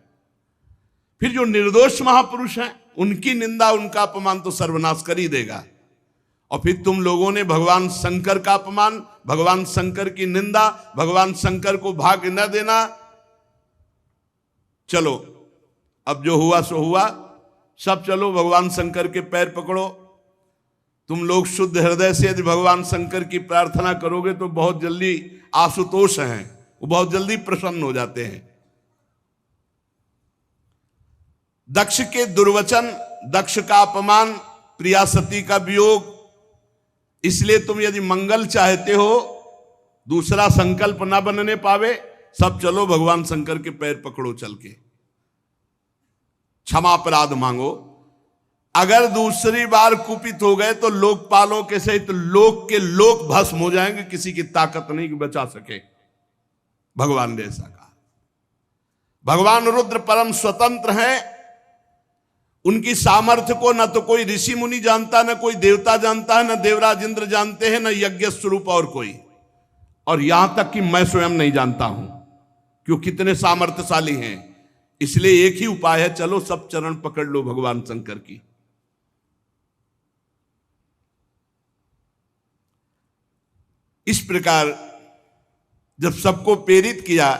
फिर जो निर्दोष महापुरुष हैं उनकी निंदा, उनका अपमान तो सर्वनाश कर ही देगा। और फिर तुम लोगों ने भगवान शंकर का अपमान, भगवान शंकर की निंदा, भगवान शंकर को भाग न देना। चलो अब जो हुआ सो हुआ, सब चलो भगवान शंकर के पैर पकड़ो। तुम लोग शुद्ध हृदय से यदि भगवान शंकर की प्रार्थना करोगे तो बहुत जल्दी आशुतोष हैं, वो बहुत जल्दी प्रसन्न हो जाते हैं। दक्ष के दुर्वचन, दक्ष का अपमान, प्रिया सती का वियोग, इसलिए तुम यदि मंगल चाहते हो, दूसरा संकल्प ना बनने पावे, सब चलो भगवान शंकर के पैर पकड़ो चल के, क्षमा अपराध मांगो। अगर दूसरी बार कुपित हो गए तो लोकपालों के सहित लोक के लोक भस्म हो जाएंगे, किसी की ताकत नहीं कि बचा सके। भगवान ने ऐसा कहा। भगवान रुद्र परम स्वतंत्र हैं, उनकी सामर्थ्य को न तो कोई ऋषि मुनि जानता, न कोई देवता जानता है, न देवराज इंद्र जानते हैं, न यज्ञ स्वरूप और कोई, और यहां तक कि मैं स्वयं नहीं जानता हूं क्यों कितने सामर्थ्यशाली हैं। इसलिए एक ही उपाय है, चलो सब चरण पकड़ लो भगवान शंकर की। इस प्रकार जब सबको प्रेरित किया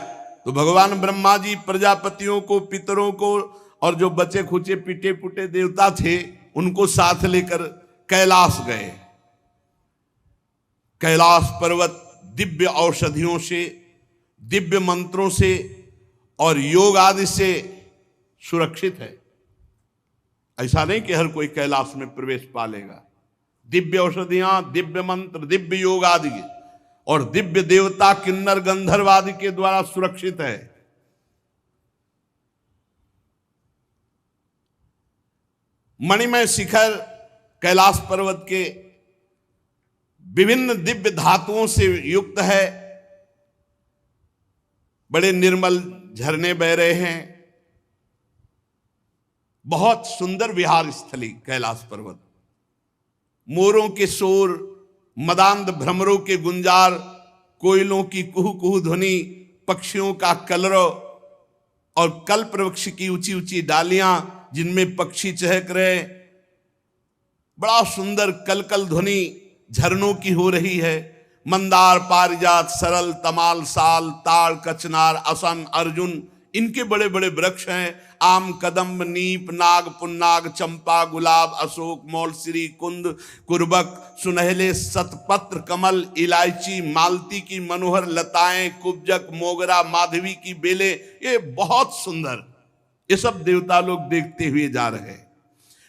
तो भगवान ब्रह्मा जी प्रजापतियों को, पितरों को और जो बचे खुचे पिटे पुटे देवता थे उनको साथ लेकर कैलाश गए। कैलाश पर्वत दिव्य औषधियों से, दिव्य मंत्रों से और योग आदि से सुरक्षित है। ऐसा नहीं कि हर कोई कैलाश में प्रवेश पा लेगा। दिव्य औषधियां, दिव्य मंत्र, दिव्य योग आदि और दिव्य देवता किन्नर गंधर्व आदि के द्वारा सुरक्षित है। मणिमय शिखर कैलाश पर्वत के विभिन्न दिव्य धातुओं से युक्त है। बड़े निर्मल झरने बह रहे हैं। बहुत सुंदर विहार स्थली कैलाश पर्वत। मोरों के शोर, मदांध भ्रमरों के गुंजार, कोयलों की कुहू कुहू ध्वनि, पक्षियों का कलरव और कल्प वृक्ष की ऊंची ऊंची डालियां जिनमें पक्षी चहक रहे, बड़ा सुंदर कलकल ध्वनि झरनों की हो रही है। मंदार, पारिजात, सरल, तमाल, साल, ताड़, कचनार, असन, अर्जुन, इनके बड़े बड़े वृक्ष हैं। आम, कदम्ब, नीप, नाग, पुन्नाग, चंपा, गुलाब, अशोक, मौलसिरी, कुंद, कुर्बक, सुनहले शतपत्र कमल, इलायची, मालती की मनोहर लताएं, कुब्जक, मोगरा, माधवी की बेलें, ये बहुत सुंदर, ये सब देवता लोग देखते हुए जा रहे हैं।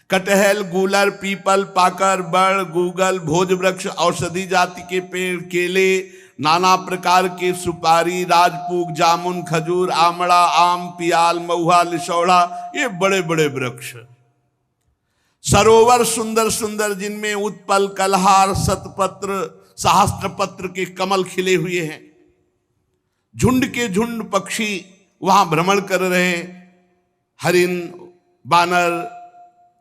कटहल, गूलर, पीपल, पाकर, बड़, गूगल, भोज वृक्ष, औषधि जाति के पेड़, केले, नाना प्रकार के सुपारी, राजपूग, जामुन, खजूर, आमड़ा, आम, पियाल, महुआ, लिशौड़ा, ये बड़े बड़े वृक्ष। सरोवर सुंदर सुंदर जिनमें उत्पल, कलहार, शतपत्र, सहस्त्रपत्र के कमल खिले हुए हैं। झुंड के झुंड पक्षी वहां भ्रमण कर रहे हैं। हरिण, बानर,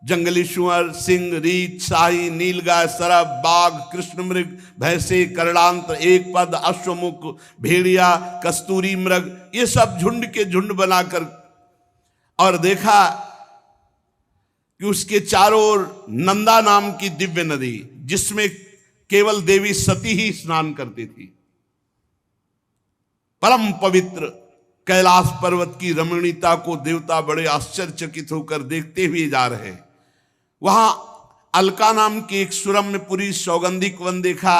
जंगली सुअर, सिंह, रीछ, शाही, नीलगाय, सरब, बाघ, कृष्ण मृग, भैंसे, करड़ांत, एक पद, अश्वमुख, भेड़िया, कस्तूरी मृग, ये सब झुंड के झुंड बनाकर, और देखा कि उसके चारों ओर नंदा नाम की दिव्य नदी, जिसमें केवल देवी सती ही स्नान करती थी। परम पवित्र कैलाश पर्वत की रमणीयता को देवता बड़े आश्चर्यचकित होकर देखते हुए जा रहे हैं। वहां अलका नाम की एक सुरम्यपुरी सौगंधिक वन देखा,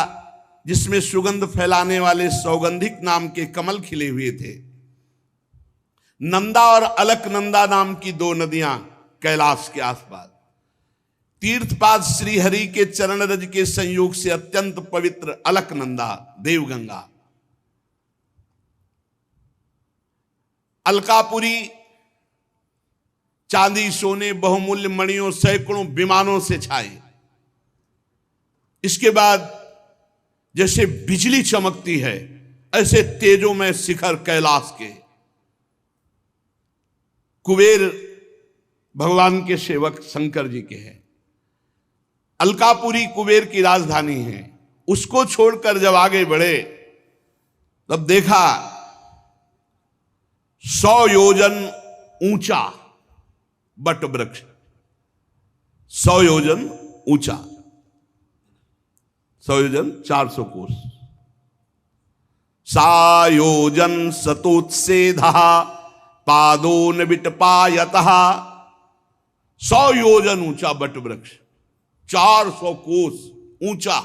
जिसमें सुगंध फैलाने वाले सौगंधिक नाम के कमल खिले हुए थे। नंदा और अलकनंदा नाम की दो नदियां कैलाश के आसपास, तीर्थपाद श्री हरि के चरण रज के संयोग से अत्यंत पवित्र अलकनंदा देवगंगा, अलकापुरी चांदी सोने बहुमूल्य मणियों सैकड़ों विमानों से छाए। इसके बाद जैसे बिजली चमकती है, ऐसे तेजों में शिखर कैलाश के। कुबेर भगवान के सेवक शंकर जी के हैं। अलकापुरी कुबेर की राजधानी है। उसको छोड़कर जब आगे बढ़े तब देखा 100 योजन ऊंचा बट वृक्ष, 100 योजन ऊंचा, 100 योजन 400 कोस, सायोजन सतोत्सेधा पादो न विटपायतः, 100 योजन ऊंचा बट वृक्ष, 400 कोस ऊंचा,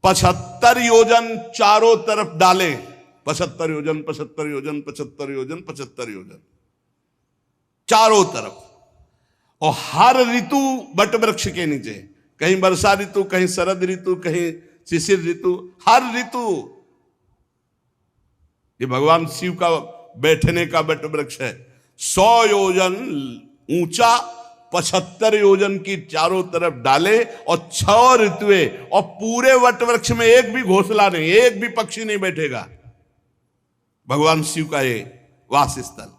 75 योजन चारों तरफ डाले, 75 योजन 75 योजन 75 योजन 75 योजन चारों तरफ, और हर ऋतु बट वृक्ष के नीचे, कहीं वर्षा ऋतु, कहीं शरद ऋतु, कहीं शिशिर ऋतु, हर ऋतु। ये भगवान शिव का बैठने का बट वृक्ष है। 100 योजन ऊंचा, 75 योजन की चारों तरफ डाले, और 6 ऋतुएं, और पूरे वट वृक्ष में एक भी घोंसला नहीं, एक भी पक्षी नहीं बैठेगा। भगवान शिव का ये वास स्थल,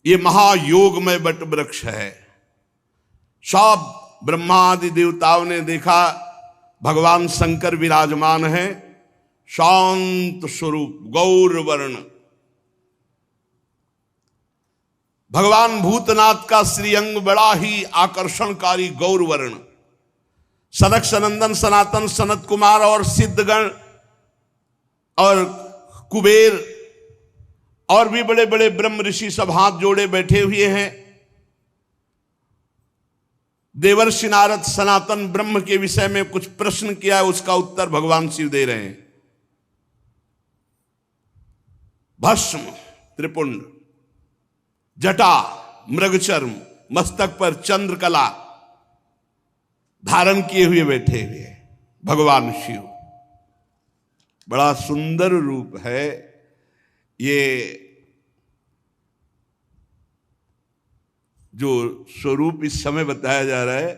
ये महायोगमय बट वृक्ष है। सब ब्रह्मादि देवताओं ने देखा भगवान शंकर विराजमान है, शांत स्वरूप गौर वर्ण। भगवान भूतनाथ का श्रीअंग बड़ा ही आकर्षणकारी गौर वर्ण। सनक सनंदन सनातन सनत कुमार और सिद्धगण और कुबेर और भी बड़े बड़े ब्रह्म ऋषि सब हाथ जोड़े बैठे हुए हैं। देवर्षि नारद सनातन ब्रह्म के विषय में कुछ प्रश्न किया है, उसका उत्तर भगवान शिव दे रहे हैं। भस्म त्रिपुंड, जटा मृगचर्म, मस्तक पर चंद्रकला धारण किए हुए बैठे हुए भगवान शिव। बड़ा सुंदर रूप है ये। जो स्वरूप इस समय बताया जा रहा है,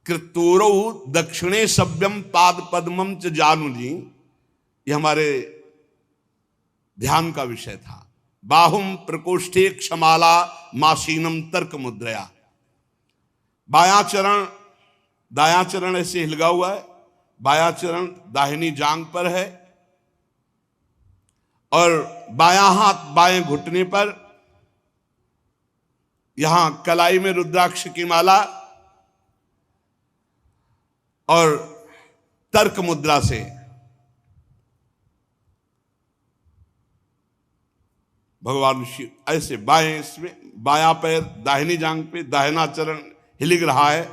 कृतोरौ दक्षिणे सभ्यम पाद पद्मम च जानुजी, ये हमारे ध्यान का विषय था। बाहुम प्रकोष्ठे क्षमाला मासीनम तर्क मुद्रया, बायां चरण दायां चरण ऐसे हिलगा हुआ है, बायां चरण दाहिनी जांग पर है, और बायां हाथ बाएं घुटने पर, यहां कलाई में रुद्राक्ष की माला, और तर्क मुद्रा से भगवान शिव ऐसे बाएं, इसमें बायां पैर दाहिनी जांग पे, दाहिना चरण हिलिग रहा है।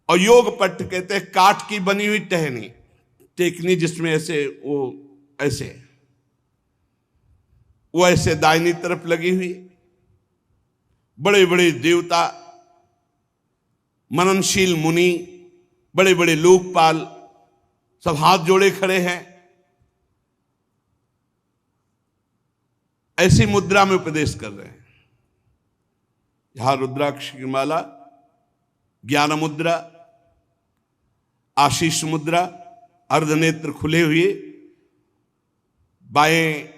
और योग पट्ट कहते हैं काठ की बनी हुई टहनी, टेकनी, जिसमें ऐसे वो ऐसे दाहिनी तरफ लगी हुई। बड़े बड़े देवता, मननशील मुनि, बड़े बड़े लोकपाल सब हाथ जोड़े खड़े हैं। ऐसी मुद्रा में उपदेश कर रहे हैं। यहां रुद्राक्ष की माला, ज्ञान मुद्रा, आशीष मुद्रा, अर्धनेत्र खुले हुए, बाएं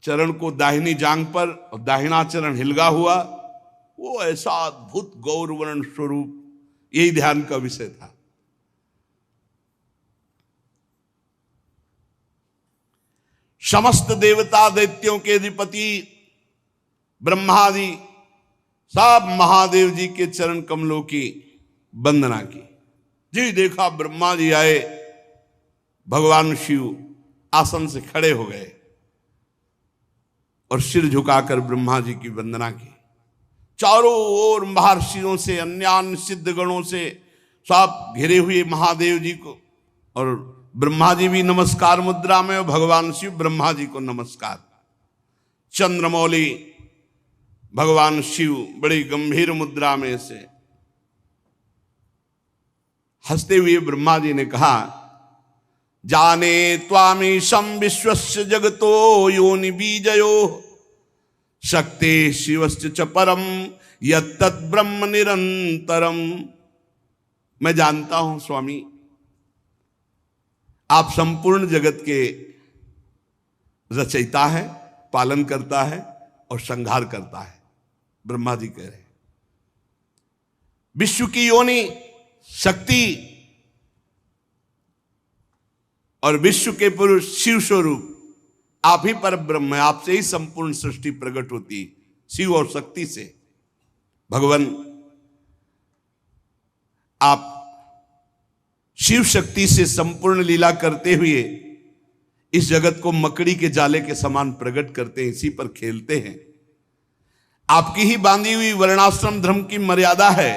चरण को दाहिनी जांग पर और दाहिना चरण हिलगा हुआ, वो ऐसा अद्भुत गौरवर्ण स्वरूप, यही ध्यान का विषय था। समस्त देवता दैत्यों के अधिपति ब्रह्मादि सब महादेव जी के चरण कमलों की वंदना की। जी देखा ब्रह्मा जी आए, भगवान शिव आसन से खड़े हो गए और सिर झुकाकर ब्रह्मा जी की वंदना की। चारों ओर महर्षियों से, अन्य सिद्ध गणों से सब घिरे हुए महादेव जी को, और ब्रह्मा जी भी नमस्कार मुद्रा में, और भगवान शिव ब्रह्मा जी को नमस्कार। चंद्रमौली भगवान शिव बड़ी गंभीर मुद्रा में से हंसते हुए ब्रह्मा जी ने कहा, जाने त्वामीशं विश्वस्य जगतो योनि बीजयो शक्ति शिवस्य च परम यत्तत् ब्रह्म निरंतरम। मैं जानता हूं स्वामी, आप संपूर्ण जगत के रचयिता है, पालन करता है और संहार करता है। ब्रह्मा जी कह रहे हैं विश्व की योनि शक्ति और विश्व के पुरुष शिव स्वरूप आप ही पर ब्रह्म है, आपसे ही संपूर्ण सृष्टि प्रकट होती है, शिव और शक्ति से। भगवान आप शिव शक्ति से संपूर्ण लीला करते हुए इस जगत को मकड़ी के जाले के समान प्रकट करते हैं, इसी पर खेलते हैं। आपकी ही बांधी हुई वर्णाश्रम धर्म की मर्यादा है।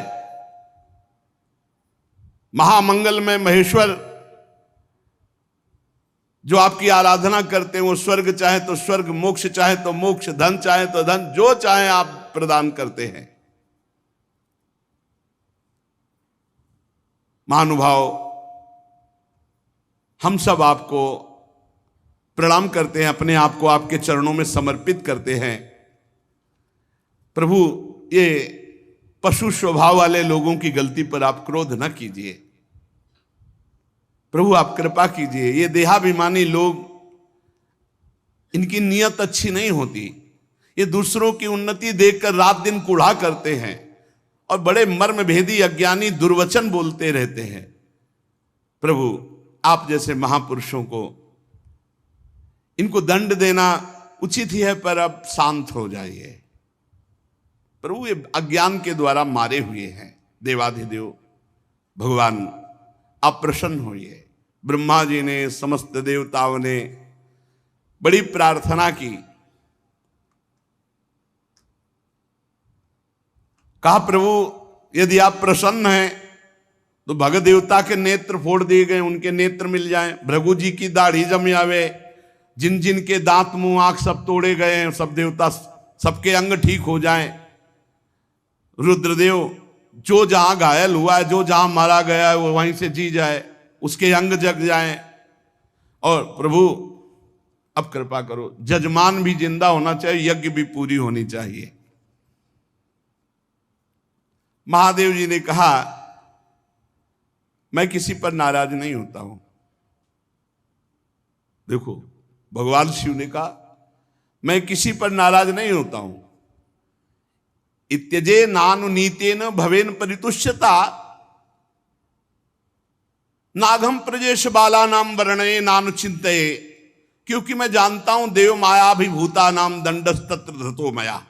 महामंगल में महेश्वर जो आपकी आराधना करते हैं, वो स्वर्ग चाहे तो स्वर्ग, मोक्ष चाहे तो मोक्ष, धन चाहे तो धन, जो चाहे आप प्रदान करते हैं। महानुभाव, हम सब आपको प्रणाम करते हैं, अपने आप को आपके चरणों में समर्पित करते हैं। प्रभु, ये पशु स्वभाव वाले लोगों की गलती पर आप क्रोध न कीजिए। प्रभु आप कृपा कीजिए। ये देहाभिमानी लोग, इनकी नियत अच्छी नहीं होती। ये दूसरों की उन्नति देखकर रात दिन कूढ़ा करते हैं और बड़े मर्म भेदी अज्ञानी दुर्वचन बोलते रहते हैं। प्रभु आप जैसे महापुरुषों को इनको दंड देना उचित ही है, पर अब शांत हो जाइए। प्रभु ये अज्ञान के द्वारा मारे हुए हैं। देवाधिदेव भगवान आप प्रसन्न होइए। ब्रह्मा जी ने, समस्त देवताओं ने बड़ी प्रार्थना की। कहा प्रभु यदि आप प्रसन्न हैं तो भगत देवता के नेत्र फोड़ दिए गए, उनके नेत्र मिल जाएं। भृगु जी की दाढ़ी जम आवे, जिन जिन के दांत मुंह आंख सब तोड़े गए हैं, सब देवता सबके अंग ठीक हो जाएं। रुद्रदेव जो जहां घायल हुआ है, जो जहां मारा गया है, वो वहीं से जी जाए, उसके अंग जग जाएं। और प्रभु अब कृपा करो, जजमान भी जिंदा होना चाहिए, यज्ञ भी पूरी होनी चाहिए। महादेव जी ने कहा मैं किसी पर नाराज नहीं होता हूं। देखो भगवान शिव ने कहा मैं किसी पर नाराज नहीं होता हूं। इत्यजे नानु नीतेन भवेन परितुष्यता नाघम प्रजेश बाला नाम वर्णये नानु चिंतये। क्योंकि मैं जानता हूं देव मायाभिभूता नाम दंडस्तत्र धतो मया।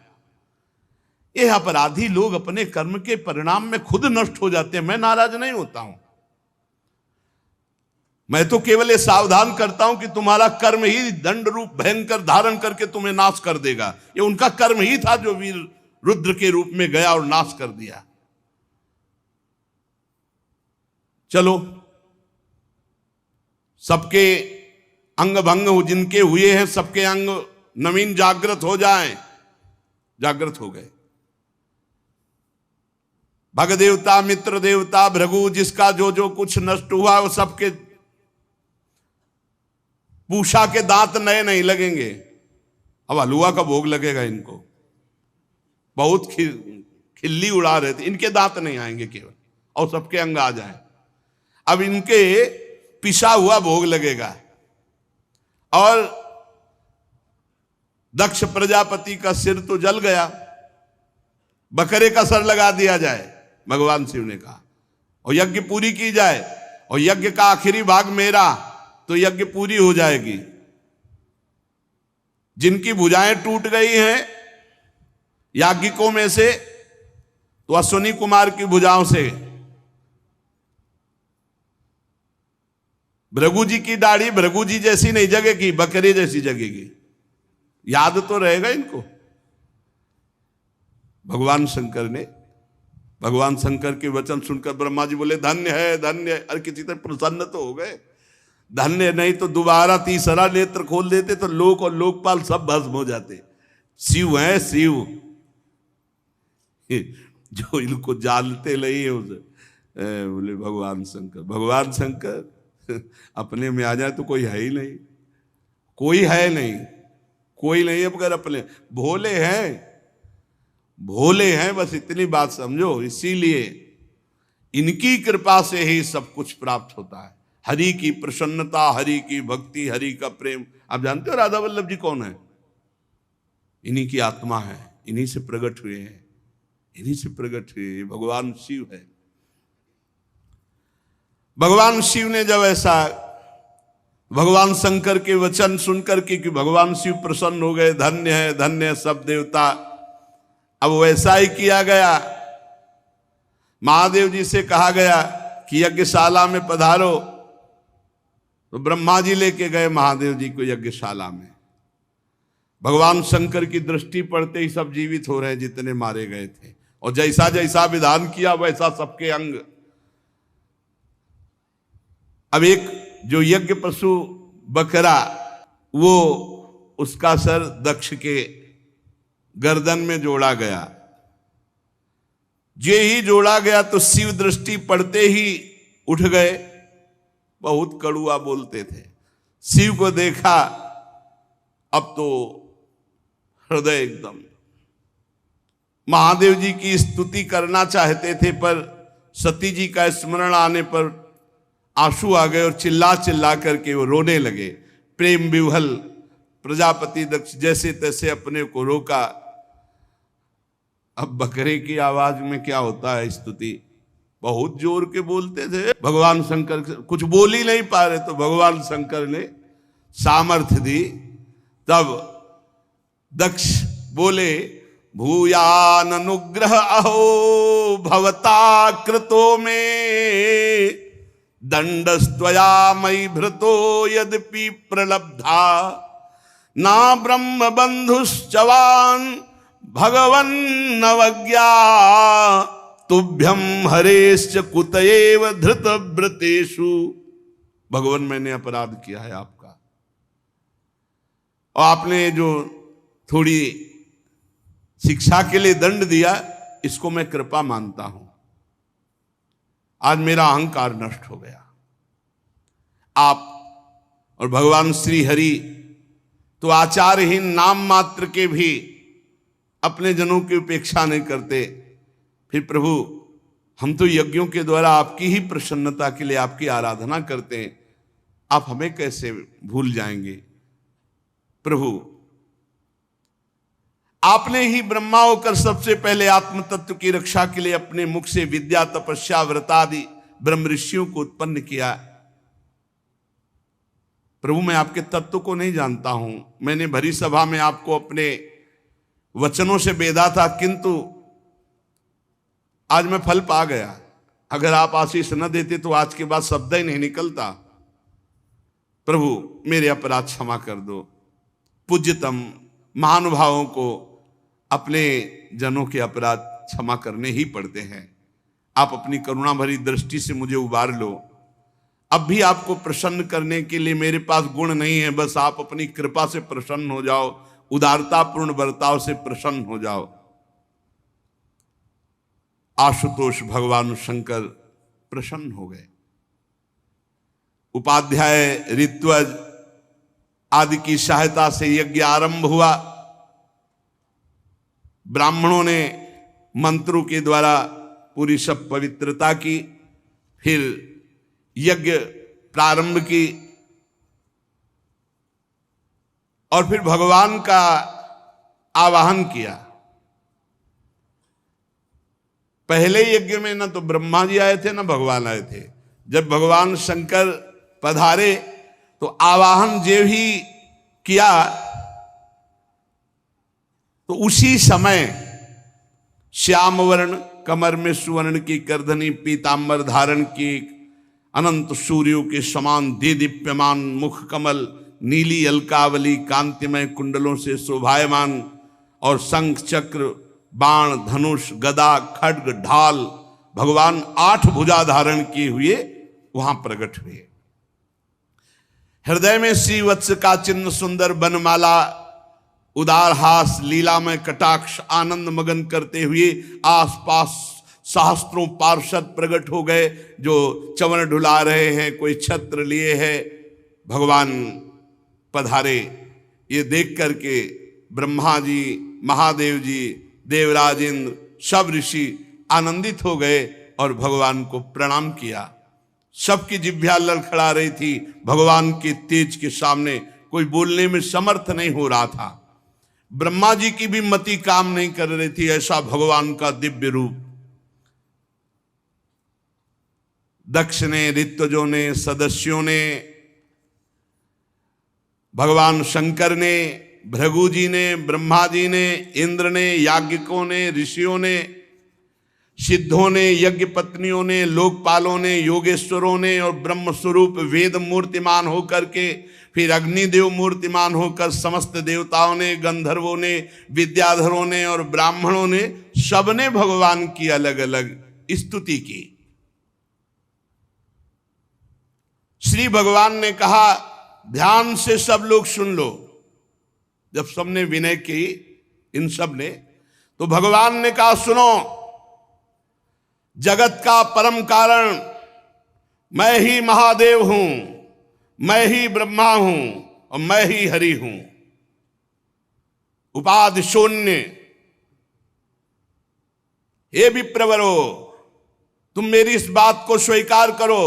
ये अपराधी लोग अपने कर्म के परिणाम में खुद नष्ट हो जाते हैं। मैं नाराज नहीं होता हूं। मैं तो केवल ये सावधान करता हूं कि तुम्हारा कर्म ही दंड रूप भयंकर धारण करके तुम्हें नाश कर देगा। ये उनका कर्म ही था जो वीर रुद्र के रूप में गया और नाश कर दिया। चलो सबके अंग भंग जिनके हुए हैं, सबके अंग नवीन जागृत हो जाएं। जागृत हो गए। भग देवता, मित्र देवता, भृगु, जिसका जो जो कुछ नष्ट हुआ वो सबके पूषा के दांत नए नहीं लगेंगे। अब हलुआ का भोग लगेगा इनको। बहुत खिल्ली उड़ा रहे थे, इनके दांत नहीं आएंगे केवल, और सबके अंग आ जाएं। अब इनके पिसा हुआ भोग लगेगा। और दक्ष प्रजापति का सिर तो जल गया, बकरे का सर लगा दिया जाए, भगवान शिव ने कहा, और यज्ञ पूरी की जाए, और यज्ञ का आखिरी भाग मेरा, तो यज्ञ पूरी हो जाएगी। जिनकी भुजाएं टूट गई हैं याज्ञिकों में से, तो अश्विनी कुमार की भुजाओं से, भृगु जी की दाढ़ी भृगु जी जैसी नहीं जगेगी, बकरी जैसी जगेगी। याद तो रहेगा इनको। भगवान शंकर के वचन सुनकर ब्रह्मा जी बोले धन्य है, धन्य है। अरे किसी तरह प्रसन्न तो हो गए। धन्य नहीं तो दोबारा तीसरा नेत्र खोल देते तो लोक और लोकपाल सब भस्म हो जाते। शिव है शिव, जो इनको जानते नहीं है उसे बोले भगवान शंकर अपने में आ जाए तो कोई है ही नहीं, कोई है नहीं, कोई नहीं है मगर अपने भोले हैं बस इतनी बात समझो। इसीलिए इनकी कृपा से ही सब कुछ प्राप्त होता है। हरि की प्रसन्नता, हरि की भक्ति, हरि का प्रेम। आप जानते हो राधा वल्लभ जी कौन है? इन्हीं की आत्मा है, इन्हीं से प्रकट हुए हैं, इन्हीं से प्रकट हुए। भगवान शिव है। भगवान शिव ने जब ऐसा भगवान शंकर के वचन सुनकर के कि भगवान शिव प्रसन्न हो गए, धन्य है सब देवता, अब वैसा ही किया गया। महादेव जी से कहा गया कि यज्ञशाला में पधारो, तो ब्रह्मा जी लेके गए महादेव जी को यज्ञशाला में। भगवान शंकर की दृष्टि पड़ते ही सब जीवित हो रहे जितने मारे गए थे, और जैसा जैसा विधान किया वैसा सबके अंग। अब एक जो यज्ञ पशु बकरा, वो उसका सर दक्ष के गर्दन में जोड़ा गया। जे ही जोड़ा गया तो शिव दृष्टि पड़ते ही उठ गए। बहुत कड़ुआ बोलते थे। शिव को देखा, अब तो हृदय एकदम, महादेव जी की स्तुति करना चाहते थे, पर सती जी का स्मरण आने पर आंसू आ गए और चिल्ला चिल्ला करके वो रोने लगे। प्रेम विह्वल प्रजापति दक्ष जैसे तैसे अपने को रोका। अब बकरे की आवाज में क्या होता है स्तुति, बहुत जोर के बोलते थे। भगवान शंकर कुछ बोल ही नहीं पा रहे, तो भगवान शंकर ने सामर्थ्य दी। तब दक्ष बोले भूयान अनुग्रह अहो भवता कृतो में दंडस्त्वया मयि भृतो यद्यपि प्रलब्धा ना ब्रह्म बंधुश्चवान भगवन् नवज्ञा तुभ्यम हरेश्च कुतएव धृत व्रतेषु। भगवान मैंने अपराध किया है आपका, और आपने जो थोड़ी शिक्षा के लिए दंड दिया, इसको मैं कृपा मानता हूं। आज मेरा अहंकार नष्ट हो गया। आप और भगवान श्री हरि तो आचारहीन नाम मात्र के भी अपने जनों की उपेक्षा नहीं करते। फिर प्रभु, हम तो यज्ञों के द्वारा आपकी ही प्रसन्नता के लिए आपकी आराधना करते हैं, आप हमें कैसे भूल जाएंगे? प्रभु, आपने ही ब्रह्मा होकर सबसे पहले आत्म तत्व की रक्षा के लिए अपने मुख से विद्या, तपस्या, व्रतादि ब्रह्म ऋषियों को उत्पन्न किया। प्रभु, मैं आपके तत्व को नहीं जानता हूं। मैंने भरी सभा में आपको अपने वचनों से बेधा था, किंतु आज मैं फल पा गया। अगर आप आशीष न देते तो आज के बाद शब्द ही नहीं निकलता। प्रभु, मेरे अपराध क्षमा कर दो। पूज्यतम महानुभावों को अपने जनों के अपराध क्षमा करने ही पड़ते हैं। आप अपनी करुणा भरी दृष्टि से मुझे उबार लो। अब भी आपको प्रसन्न करने के लिए मेरे पास गुण नहीं है, बस आप अपनी कृपा से प्रसन्न हो जाओ, उदारतापूर्ण बर्ताव से प्रसन्न हो जाओ। आशुतोष भगवान शंकर प्रसन्न हो गए। उपाध्याय, ऋत्वज आदि की सहायता से यज्ञ आरंभ हुआ। ब्राह्मणों ने मंत्रों के द्वारा पूरी सब पवित्रता की, फिर यज्ञ प्रारंभ की, और फिर भगवान का आवाहन किया। पहले यज्ञ में ना तो ब्रह्मा जी आए थे ना भगवान आए थे। जब भगवान शंकर पधारे तो आवाहन जो ही किया तो उसी समय श्याम वर्ण, कमर में सुवर्ण की करधनी, पीतांबर धारण की, अनंत सूर्यों के समान दीप्यमान मुख कमल, नीली अलकावली कांतिमय कुंडलों से शोभायमान, और शंख चक्र बाण धनुष गदा खड्ग ढाल भगवान 8 भुजा धारण किए हुए वहां प्रकट हुए। हृदय में श्रीवत्स का चिन्ह, सुंदर बनमाला, उदार हास, लीला में कटाक्ष, आनंद मगन करते हुए आसपास सहस्त्रों पार्षद प्रकट हो गए जो चवन ढुला रहे हैं, कोई छत्र लिए है। भगवान पधारे। ये देख करके ब्रह्मा जी, महादेव जी, देवराज इंद्र, सब ऋषि आनंदित हो गए और भगवान को प्रणाम किया। सबकी जिह्वा लड़खड़ा रही थी। भगवान के तेज के सामने कोई बोलने में समर्थ नहीं हो रहा था। ब्रह्मा जी की भी मति काम नहीं कर रही थी, ऐसा भगवान का दिव्य रूप। दक्ष ने, ऋत्विजों ने, सदस्यों ने, भगवान शंकर ने, भृगु जी ने, ब्रह्मा जी ने, इंद्र ने, याज्ञिकों ने, ऋषियों ने, सिद्धों ने, यज्ञ पत्नियों ने, लोकपालों ने, योगेश्वरों ने, और ब्रह्म स्वरूप वेद मूर्तिमान होकर के, फिर अग्निदेव मूर्तिमान होकर समस्त देवताओं ने, गंधर्वों ने, विद्याधरों ने और ब्राह्मणों ने, सबने भगवान की अलग अलग स्तुति की। श्री भगवान ने कहा, ध्यान से सब लोग सुन लो। जब सबने विनय की, इन सब ने, तो भगवान ने कहा, सुनो, जगत का परम कारण मैं ही महादेव हूं, मैं ही ब्रह्मा हूं और मैं ही हरि हूं। उपाधि शून्य। हे विप्रवरो, तुम मेरी इस बात को स्वीकार करो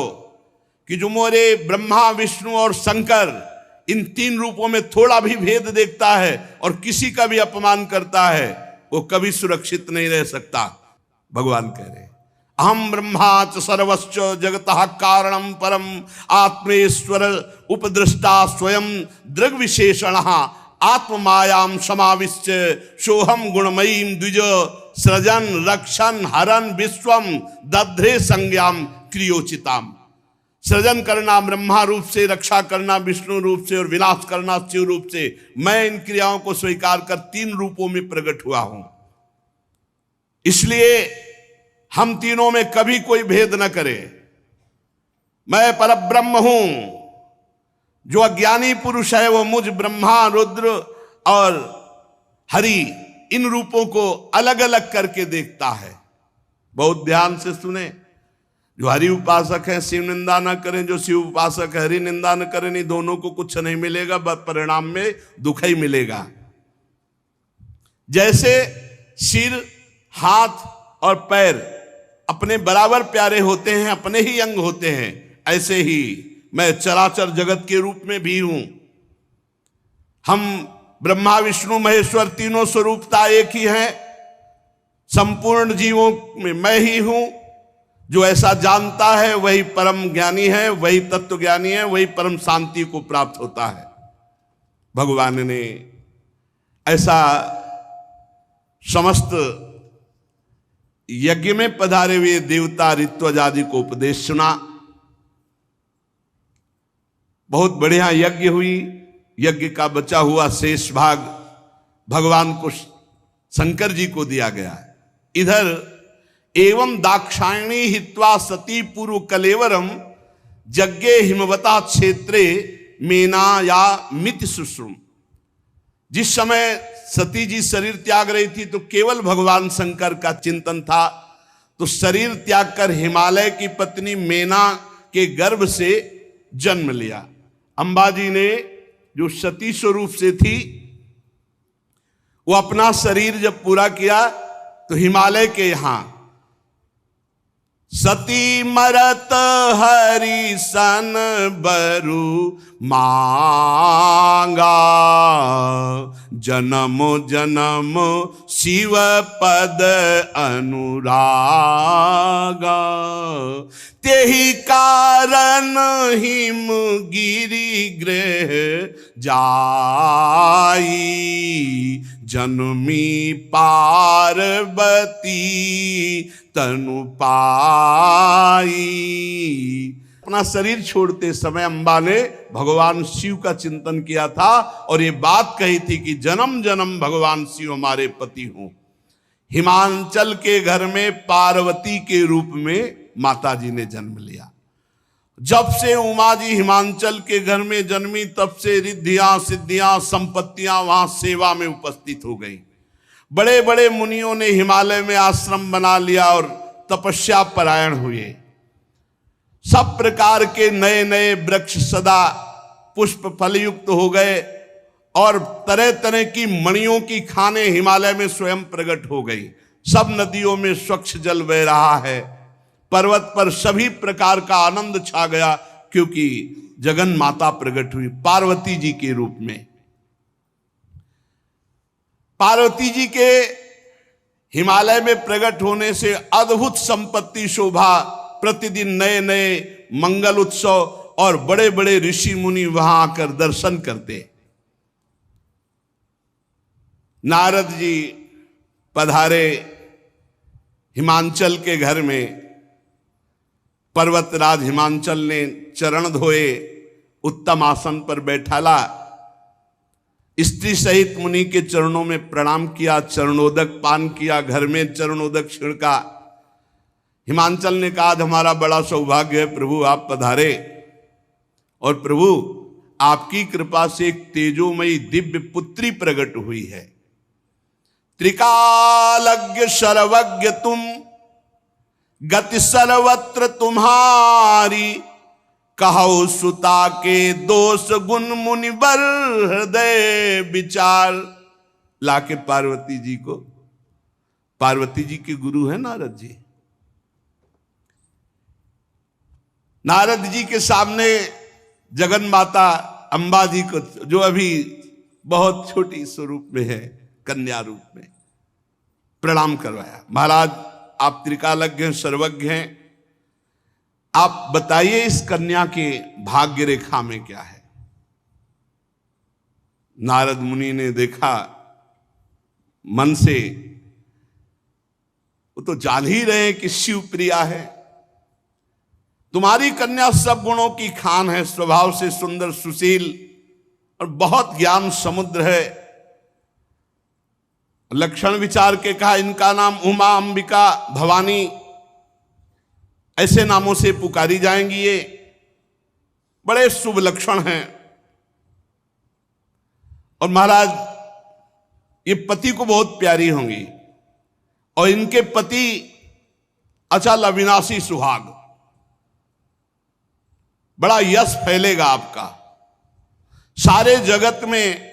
कि जो मोरे ब्रह्मा, विष्णु और शंकर इन 3 रूपों में थोड़ा भी भेद देखता है और किसी का भी अपमान करता है, वो कभी सुरक्षित नहीं रह सकता। भगवान कह रहे, अहम ब्रह्मा च सर्वश्च जगतः कारणम परम आत्मेश्वर उपदृष्टा स्वयं दृग विशेषण आत्ममायाम समाविश्य सोहम गुणमयीम द्विज सृजन रक्षण हरन विश्वम दध्रे संज्ञाम क्रियोचिताम। सृजन करना ब्रह्मा रूप से, रक्षा करना विष्णु रूप से और विनाश करना शिव रूप से। मैं इन क्रियाओं को स्वीकार कर 3 रूपों में प्रकट हुआ हूं। इसलिए हम तीनों में कभी कोई भेद न करे। मैं परब्रह्म हूं। जो अज्ञानी पुरुष है वो मुझ ब्रह्मा, रुद्र और हरि इन रूपों को अलग अलग करके देखता है। बहुत ध्यान से सुने। जो हरि उपासक है शिव निंदा न करें, जो शिव उपासक है हरि निंदा न करें। नहीं, दोनों को कुछ नहीं मिलेगा, बस परिणाम में दुख ही मिलेगा। जैसे सिर, हाथ और पैर अपने बराबर प्यारे होते हैं, अपने ही अंग होते हैं, ऐसे ही मैं चराचर जगत के रूप में भी हूं। हम ब्रह्मा विष्णु महेश्वर तीनों स्वरूपता एक ही है। संपूर्ण जीवों में मैं ही हूं। जो ऐसा जानता है वही परम ज्ञानी है, वही तत्व ज्ञानी है, वही परम शांति को प्राप्त होता है। भगवान ने ऐसा समस्त यज्ञ में पधारे हुए देवता ऋत्विज आदि को उपदेश सुना। बहुत बढ़िया यज्ञ हुई। यज्ञ का बचा हुआ शेष भाग भगवान को, शंकर जी को दिया गया। इधर एवं दाक्षायणी हित्वा सती पूर्व कलेवरम यज्ञे हिमवता क्षेत्रे मेना या मित सुश्रुम। जिस समय सती जी शरीर त्याग रही थी तो केवल भगवान शंकर का चिंतन था। तो शरीर त्याग कर हिमालय की पत्नी मेना के गर्भ से जन्म लिया। अंबाजी ने जो सती स्वरूप से थी, वो अपना शरीर जब पूरा किया तो हिमालय के यहां सती मरत हरि सन बरु मांगा जन्म जन्म शिव पद अनुरागा, तेहि कारण हिम गिरि गृह जाई, जन्मी पार्वती तनु पाई। अपना शरीर छोड़ते समय अम्बा ने भगवान शिव का चिंतन किया था और ये बात कही थी कि जन्म जन्म भगवान शिव हमारे पति हों। हिमांचल के घर में पार्वती के रूप में माता जी ने जन्म लिया। जब से उमा जी हिमांचल के घर में जन्मी तब से रिद्धियां सिद्धियां संपत्तियां वहां सेवा में उपस्थित हो गई। बड़े बड़े मुनियों ने हिमालय में आश्रम बना लिया और तपस्या परायण हुए। सब प्रकार के नए नए वृक्ष सदा पुष्प फलयुक्त हो गए और तरह तरह की मणियों की खानें हिमालय में स्वयं प्रकट हो गई। सब नदियों में स्वच्छ जल बह रहा है। पर्वत पर सभी प्रकार का आनंद छा गया क्योंकि जगन माता प्रकट हुई पार्वती जी के रूप में। पार्वती जी के हिमालय में प्रकट होने से अद्भुत संपत्ति शोभा, प्रतिदिन नए नए मंगल उत्सव और बड़े बड़े ऋषि मुनि वहां आकर दर्शन करते। नारद जी पधारे हिमांचल के घर में। पर्वतराज हिमांचल ने चरण धोए, उत्तम आसन पर बैठाला, स्त्री सहित मुनि के चरणों में प्रणाम किया, चरणोदक पान किया, घर में चरणोदक छिड़का। हिमांचल ने कहा हमारा बड़ा सौभाग्य है प्रभु आप पधारे और प्रभु आपकी कृपा से एक तेजोमयी दिव्य पुत्री प्रकट हुई है। त्रिकालज्ञ सर्वज्ञ तुम, गति सर्वत्र तुम्हारी, कहो सुता के दोष गुण मुनिवर हृदय विचार। लाके पार्वती जी को, पार्वती जी के गुरु है नारद जी। नारद जी के सामने जगन माता अम्बा जी को, जो अभी बहुत छोटी स्वरूप में है, कन्या रूप में, प्रणाम करवाया। महाराज आप त्रिकालज्ञ हैं, सर्वज्ञ हैं, आप बताइए इस कन्या के भाग्य रेखा में क्या है। नारद मुनि ने देखा मन से, वो तो जान ही रहे कि शिव प्रिया है। तुम्हारी कन्या सब गुणों की खान है, स्वभाव से सुंदर सुशील और बहुत ज्ञान समुद्र है। लक्षण विचार के कहा इनका नाम उमा, अंबिका, भवानी ऐसे नामों से पुकारी जाएंगी। ये बड़े शुभ लक्षण हैं। और महाराज ये पति को बहुत प्यारी होंगी और इनके पति अचल अविनाशी सुहाग, बड़ा यश फैलेगा आपका। सारे जगत में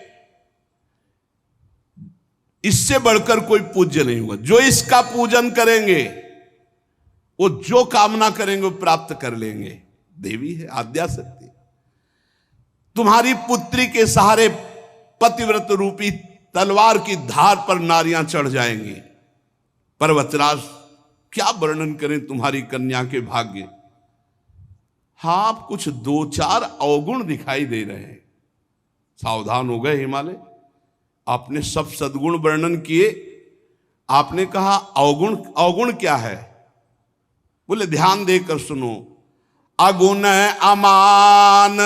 इससे बढ़कर कोई पूज्य नहीं होगा। जो इसका पूजन करेंगे वो जो कामना करेंगे वो प्राप्त कर लेंगे। देवी है, आद्या शक्ति। तुम्हारी पुत्री के सहारे पतिव्रत रूपी तलवार की धार पर नारियां चढ़ जाएंगी। पर्वतराज क्या वर्णन करें तुम्हारी कन्या के भाग्य। हाँ, आप कुछ दो चार अवगुण दिखाई दे रहे हैं। सावधान हो गए हिमालय। आपने सब सद्गुण वर्णन किए, आपने कहा अवगुण। अवगुण क्या है? बोले ध्यान देकर सुनो। अगुण अमान,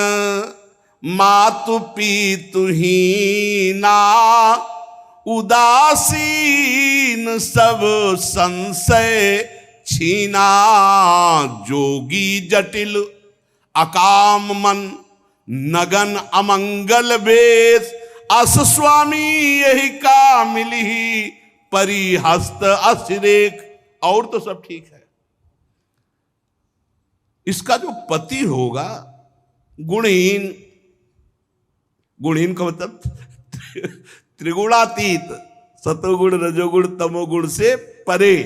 मातु पीतु हीना, उदासीन सब संशय छीना, जोगी जटिल अकाम मन, नगन अमंगल वेश, अस स्वामी यही का मिली, परिहस्त असिरेख। और तो सब ठीक है। इसका जो पति होगा गुणहीन, गुणहीन का मतलब त्रिगुणातीत, सतोगुण रजोगुण तमोगुण से परे,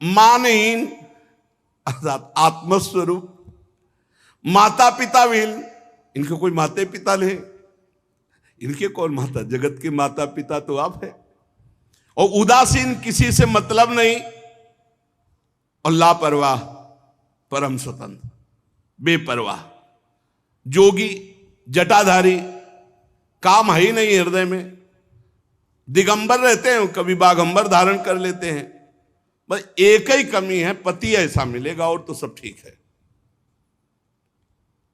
मानहीन अर्थात आत्मस्वरूप, माता पिता विहीन, इनके कोई माते पिता नहीं, इनके कौन माता, जगत के माता पिता तो आप है। और उदासीन, किसी से मतलब नहीं, और लापरवाह, परम स्वतंत्र, बेपरवाह, जोगी, जटाधारी, काम है ही नहीं हृदय में, दिगंबर रहते हैं, कभी बागंबर धारण कर लेते हैं। बस एक ही कमी है, पति ऐसा मिलेगा और तो सब ठीक है।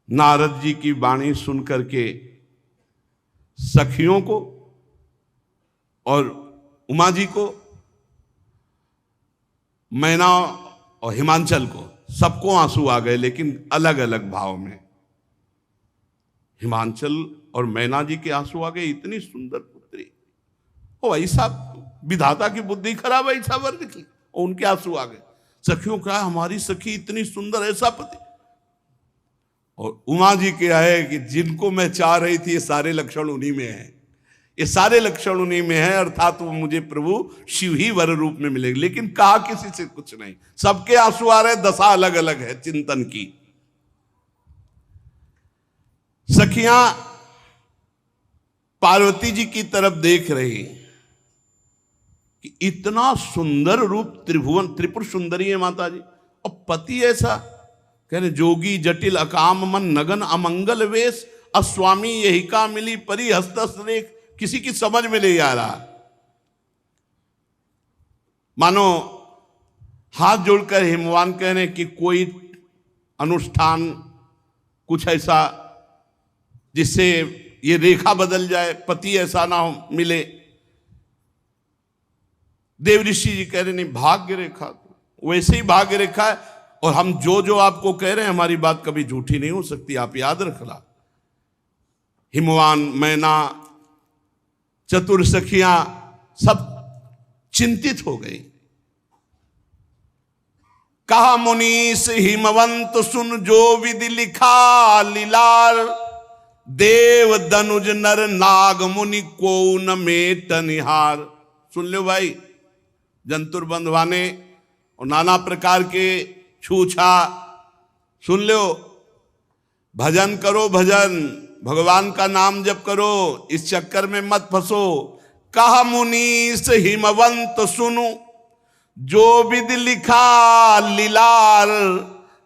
नारद जी की वाणी सुन करके सखियों को और उमा जी को, मैना और हिमांचल को, सबको आंसू आ गए, लेकिन अलग अलग भाव में। हिमांचल और मैना जी के आंसू आ गए, इतनी सुंदर पुत्री, ओ ऐसा विधाता की बुद्धि खराब, ऐसा वर्ग की, और उनके आंसू आ गए। सखियों का, हमारी सखी इतनी सुंदर, ऐसा पति। और उमा जी के आए कि जिनको मैं चाह रही थी, ये सारे लक्षण उन्हीं में है, ये सारे लक्षण उन्हीं में है, अर्थात वो मुझे प्रभु शिव ही वर रूप में मिलेगी। लेकिन कहा किसी से कुछ नहीं, सबके आंसू आ रहे, दशा अलग अलग है चिंतन की। सखियां पार्वती जी की तरफ देख रही कि इतना सुंदर रूप, त्रिभुवन त्रिपुर सुंदरी है माता जी, और पति ऐसा, कह रहे जोगी जटिल अकाम मन नगन अमंगल वेश, अस्वामी यही का मिली परी हस्तरेख। किसी की समझ में नहीं आ रहा, मानो हाथ जोड़कर हिमवान कह रहे कि कोई अनुष्ठान, कुछ ऐसा जिससे ये रेखा बदल जाए, पति ऐसा ना हो मिले। देव ऋषि जी कह रहे नहीं, भाग्य रेखा तो वैसे ही भाग्य रेखा है, और हम जो जो आपको कह रहे हैं, हमारी बात कभी झूठी नहीं हो सकती, आप याद रखना। हिमवान, मैना, चतुर सखियां सब चिंतित हो गई। कहा मुनीस हिमवंत सुन, जो विधि लिखा लीलार, देव दनुज नर नाग मुनि को न मेट निहार। सुन लो भाई, जंतुर बंधवाने और नाना प्रकार के छूछा, सुन लो, भजन करो, भजन, भगवान का नाम जप करो, इस चक्कर में मत फंसो। कहा मुनीस हिमवंत सुनु, जो विधि लिखा लीलार,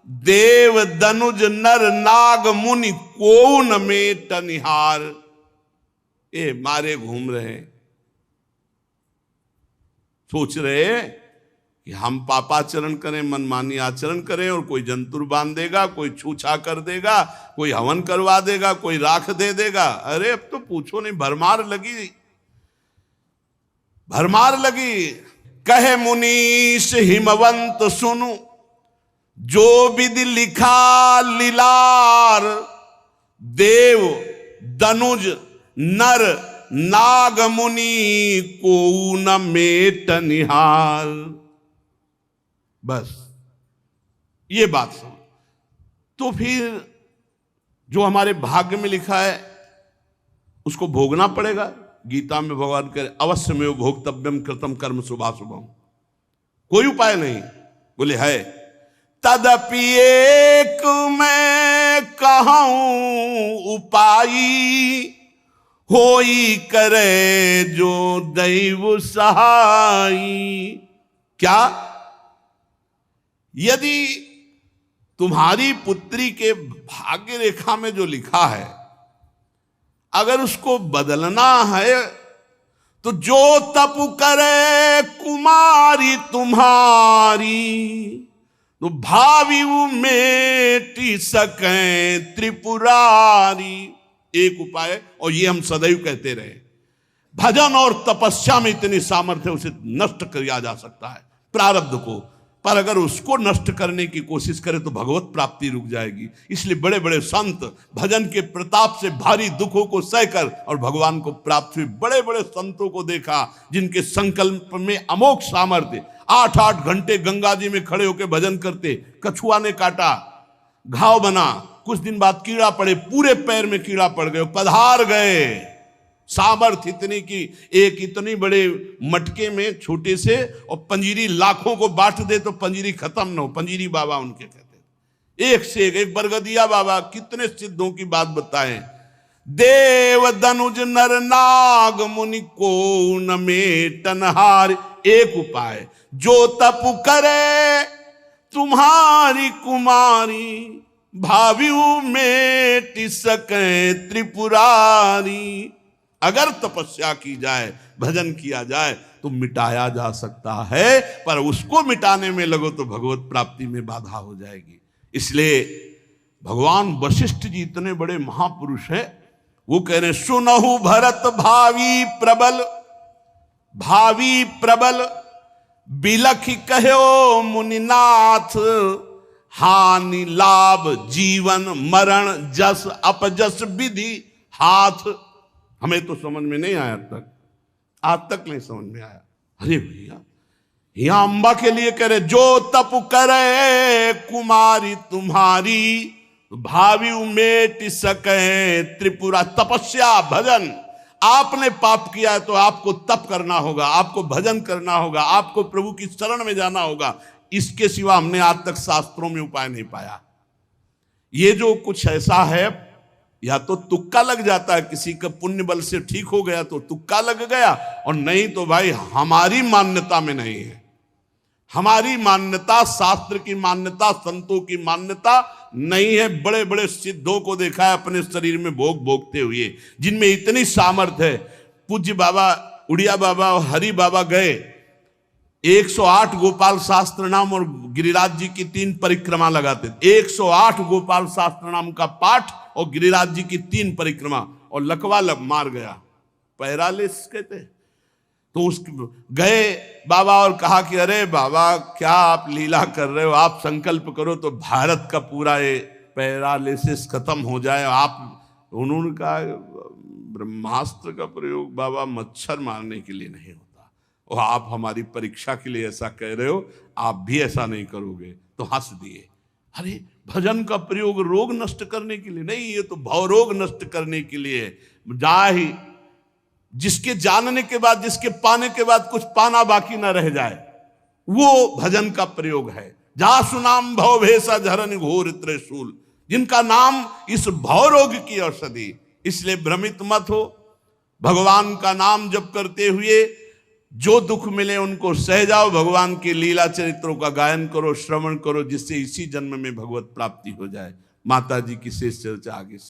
देव दनुज नर नाग मुनि को न मेट निहार। ये मारे घूम रहे, सोच रहे कि हम पापाचरण करें, मनमानी आचरण करें, और कोई जंतुर बांध देगा, कोई छूछा कर देगा, कोई हवन करवा देगा, कोई राख दे देगा। अरे अब तो पूछो नहीं, भरमार लगी, भरमार लगी। कहे मुनीश हिमवंत सुनु, जो विधि लिखा लीलार, देव दनुज नर नाग मुनि को न मेट निहार। बस ये बात सुन, तो फिर जो हमारे भाग्य में लिखा है उसको भोगना पड़ेगा। गीता में भगवान कह रहे अवश्य में भोक्तव्यम कृतम कर्म शुभाशुभम, कोई उपाय नहीं। बोले है, तदपि एक मैं कहूं उपाई, होई करे जो दैव सहाई। क्या? यदि तुम्हारी पुत्री के भाग्य रेखा में जो लिखा है, अगर उसको बदलना है तो जो तप करे कुमारी तुम्हारी, तो भावी मेटी सके त्रिपुरारी। एक उपाय, और ये हम सदैव कहते रहे, भजन और तपस्या में इतनी सामर्थ्य, उसे नष्ट किया जा सकता है प्रारब्ध को, पर अगर उसको नष्ट करने की कोशिश करे तो भगवत प्राप्ति रुक जाएगी। इसलिए बड़े बड़े संत भजन के प्रताप से भारी दुखों को सहकर और भगवान को प्राप्त हुए। बड़े बड़े संतों को देखा जिनके संकल्प में अमोघ सामर्थ्य, 8-8 घंटे गंगा जी में खड़े होकर भजन करते, कछुआ ने काटा, घाव बना, कुछ दिन बाद कीड़ा पड़े, पूरे पैर में कीड़ा पड़ गए, पधार गए। सामर्थ्य इतनी की एक इतनी बड़े मटके में छोटे से, और पंजीरी लाखों को बांट दे तो पंजीरी खत्म न हो। पंजीरी बाबा उनके कहते, एक से एक बरगदिया बाबा, कितने सिद्धों की बात बताएं। देव दनुज नर नाग मुनि को न मेटन हार। एक उपाय, जो तप करे तुम्हारी कुमारी, भावियु मेट सके त्रिपुरारी। अगर तपस्या की जाए, भजन किया जाए तो मिटाया जा सकता है, पर उसको मिटाने में लगो तो भगवत प्राप्ति में बाधा हो जाएगी। इसलिए भगवान वशिष्ठ जी इतने बड़े महापुरुष हैं, वो कह रहे सुनहु भरत भावी प्रबल, भावी प्रबल बिलखि कहो मुनिनाथ, हानि लाभ जीवन मरण जस अपजस विधि हाथ। हमें तो समझ में नहीं आया आज तक नहीं समझ में आया। अरे भैया, यहां अंबा के लिए कह रहे, जो तप करे कुमारी तुम्हारी, भावी उमेट सके त्रिपुरा। तपस्या भजन, आपने पाप किया है तो आपको तप करना होगा, आपको भजन करना होगा, आपको प्रभु की शरण में जाना होगा। इसके सिवा हमने आज तक शास्त्रों में उपाय नहीं पाया। ये जो कुछ ऐसा है, या तो तुक्का लग जाता है, किसी का पुण्य बल से ठीक हो गया तो तुक्का लग गया, और नहीं तो भाई हमारी मान्यता में नहीं है। हमारी मान्यता, शास्त्र की मान्यता, संतों की मान्यता नहीं है। बड़े बड़े सिद्धों को देखा है अपने शरीर में भोग भोगते हुए, जिनमें इतनी सामर्थ्य है। पूज्य बाबा उड़िया बाबा और हरि बाबा गए, 108 गोपाल शास्त्र नाम और गिरिराज जी की 3 परिक्रमा लगाते। 108 गोपाल शास्त्र नाम का पाठ और गिरिराज जी की 3 परिक्रमा, और लकवा मार गया, पैरालिस कहते। तो उस गए बाबा और कहा कि अरे बाबा क्या आप लीला कर रहे हो, आप संकल्प करो तो भारत का पूरा ये पैरालिसिस खत्म हो जाए। आप, उन्होंने कहा ब्रह्मास्त्र का प्रयोग बाबा मच्छर मारने के लिए नहीं होता, और आप हमारी परीक्षा के लिए ऐसा कह रहे हो, आप भी ऐसा नहीं करोगे। तो हंस दिए। अरे भजन का प्रयोग रोग नष्ट करने के लिए नहीं, ये तो भवरोग नष्ट करने के लिए। जाहि जिसके जानने के बाद, जिसके पाने के बाद कुछ पाना बाकी ना रह जाए, वो भजन का प्रयोग है। जा सुनाम भव भेषा झरन घोर त्रिशूल, जिनका नाम इस भवरोग की औषधि। इसलिए भ्रमित मत हो, भगवान का नाम जप करते हुए जो दुख मिले उनको सह जाओ। भगवान के लीला चरित्रों का गायन करो, श्रवण करो, जिससे इसी जन्म में भगवत प्राप्ति हो जाए। माता जी की शेष चर्चा आगे।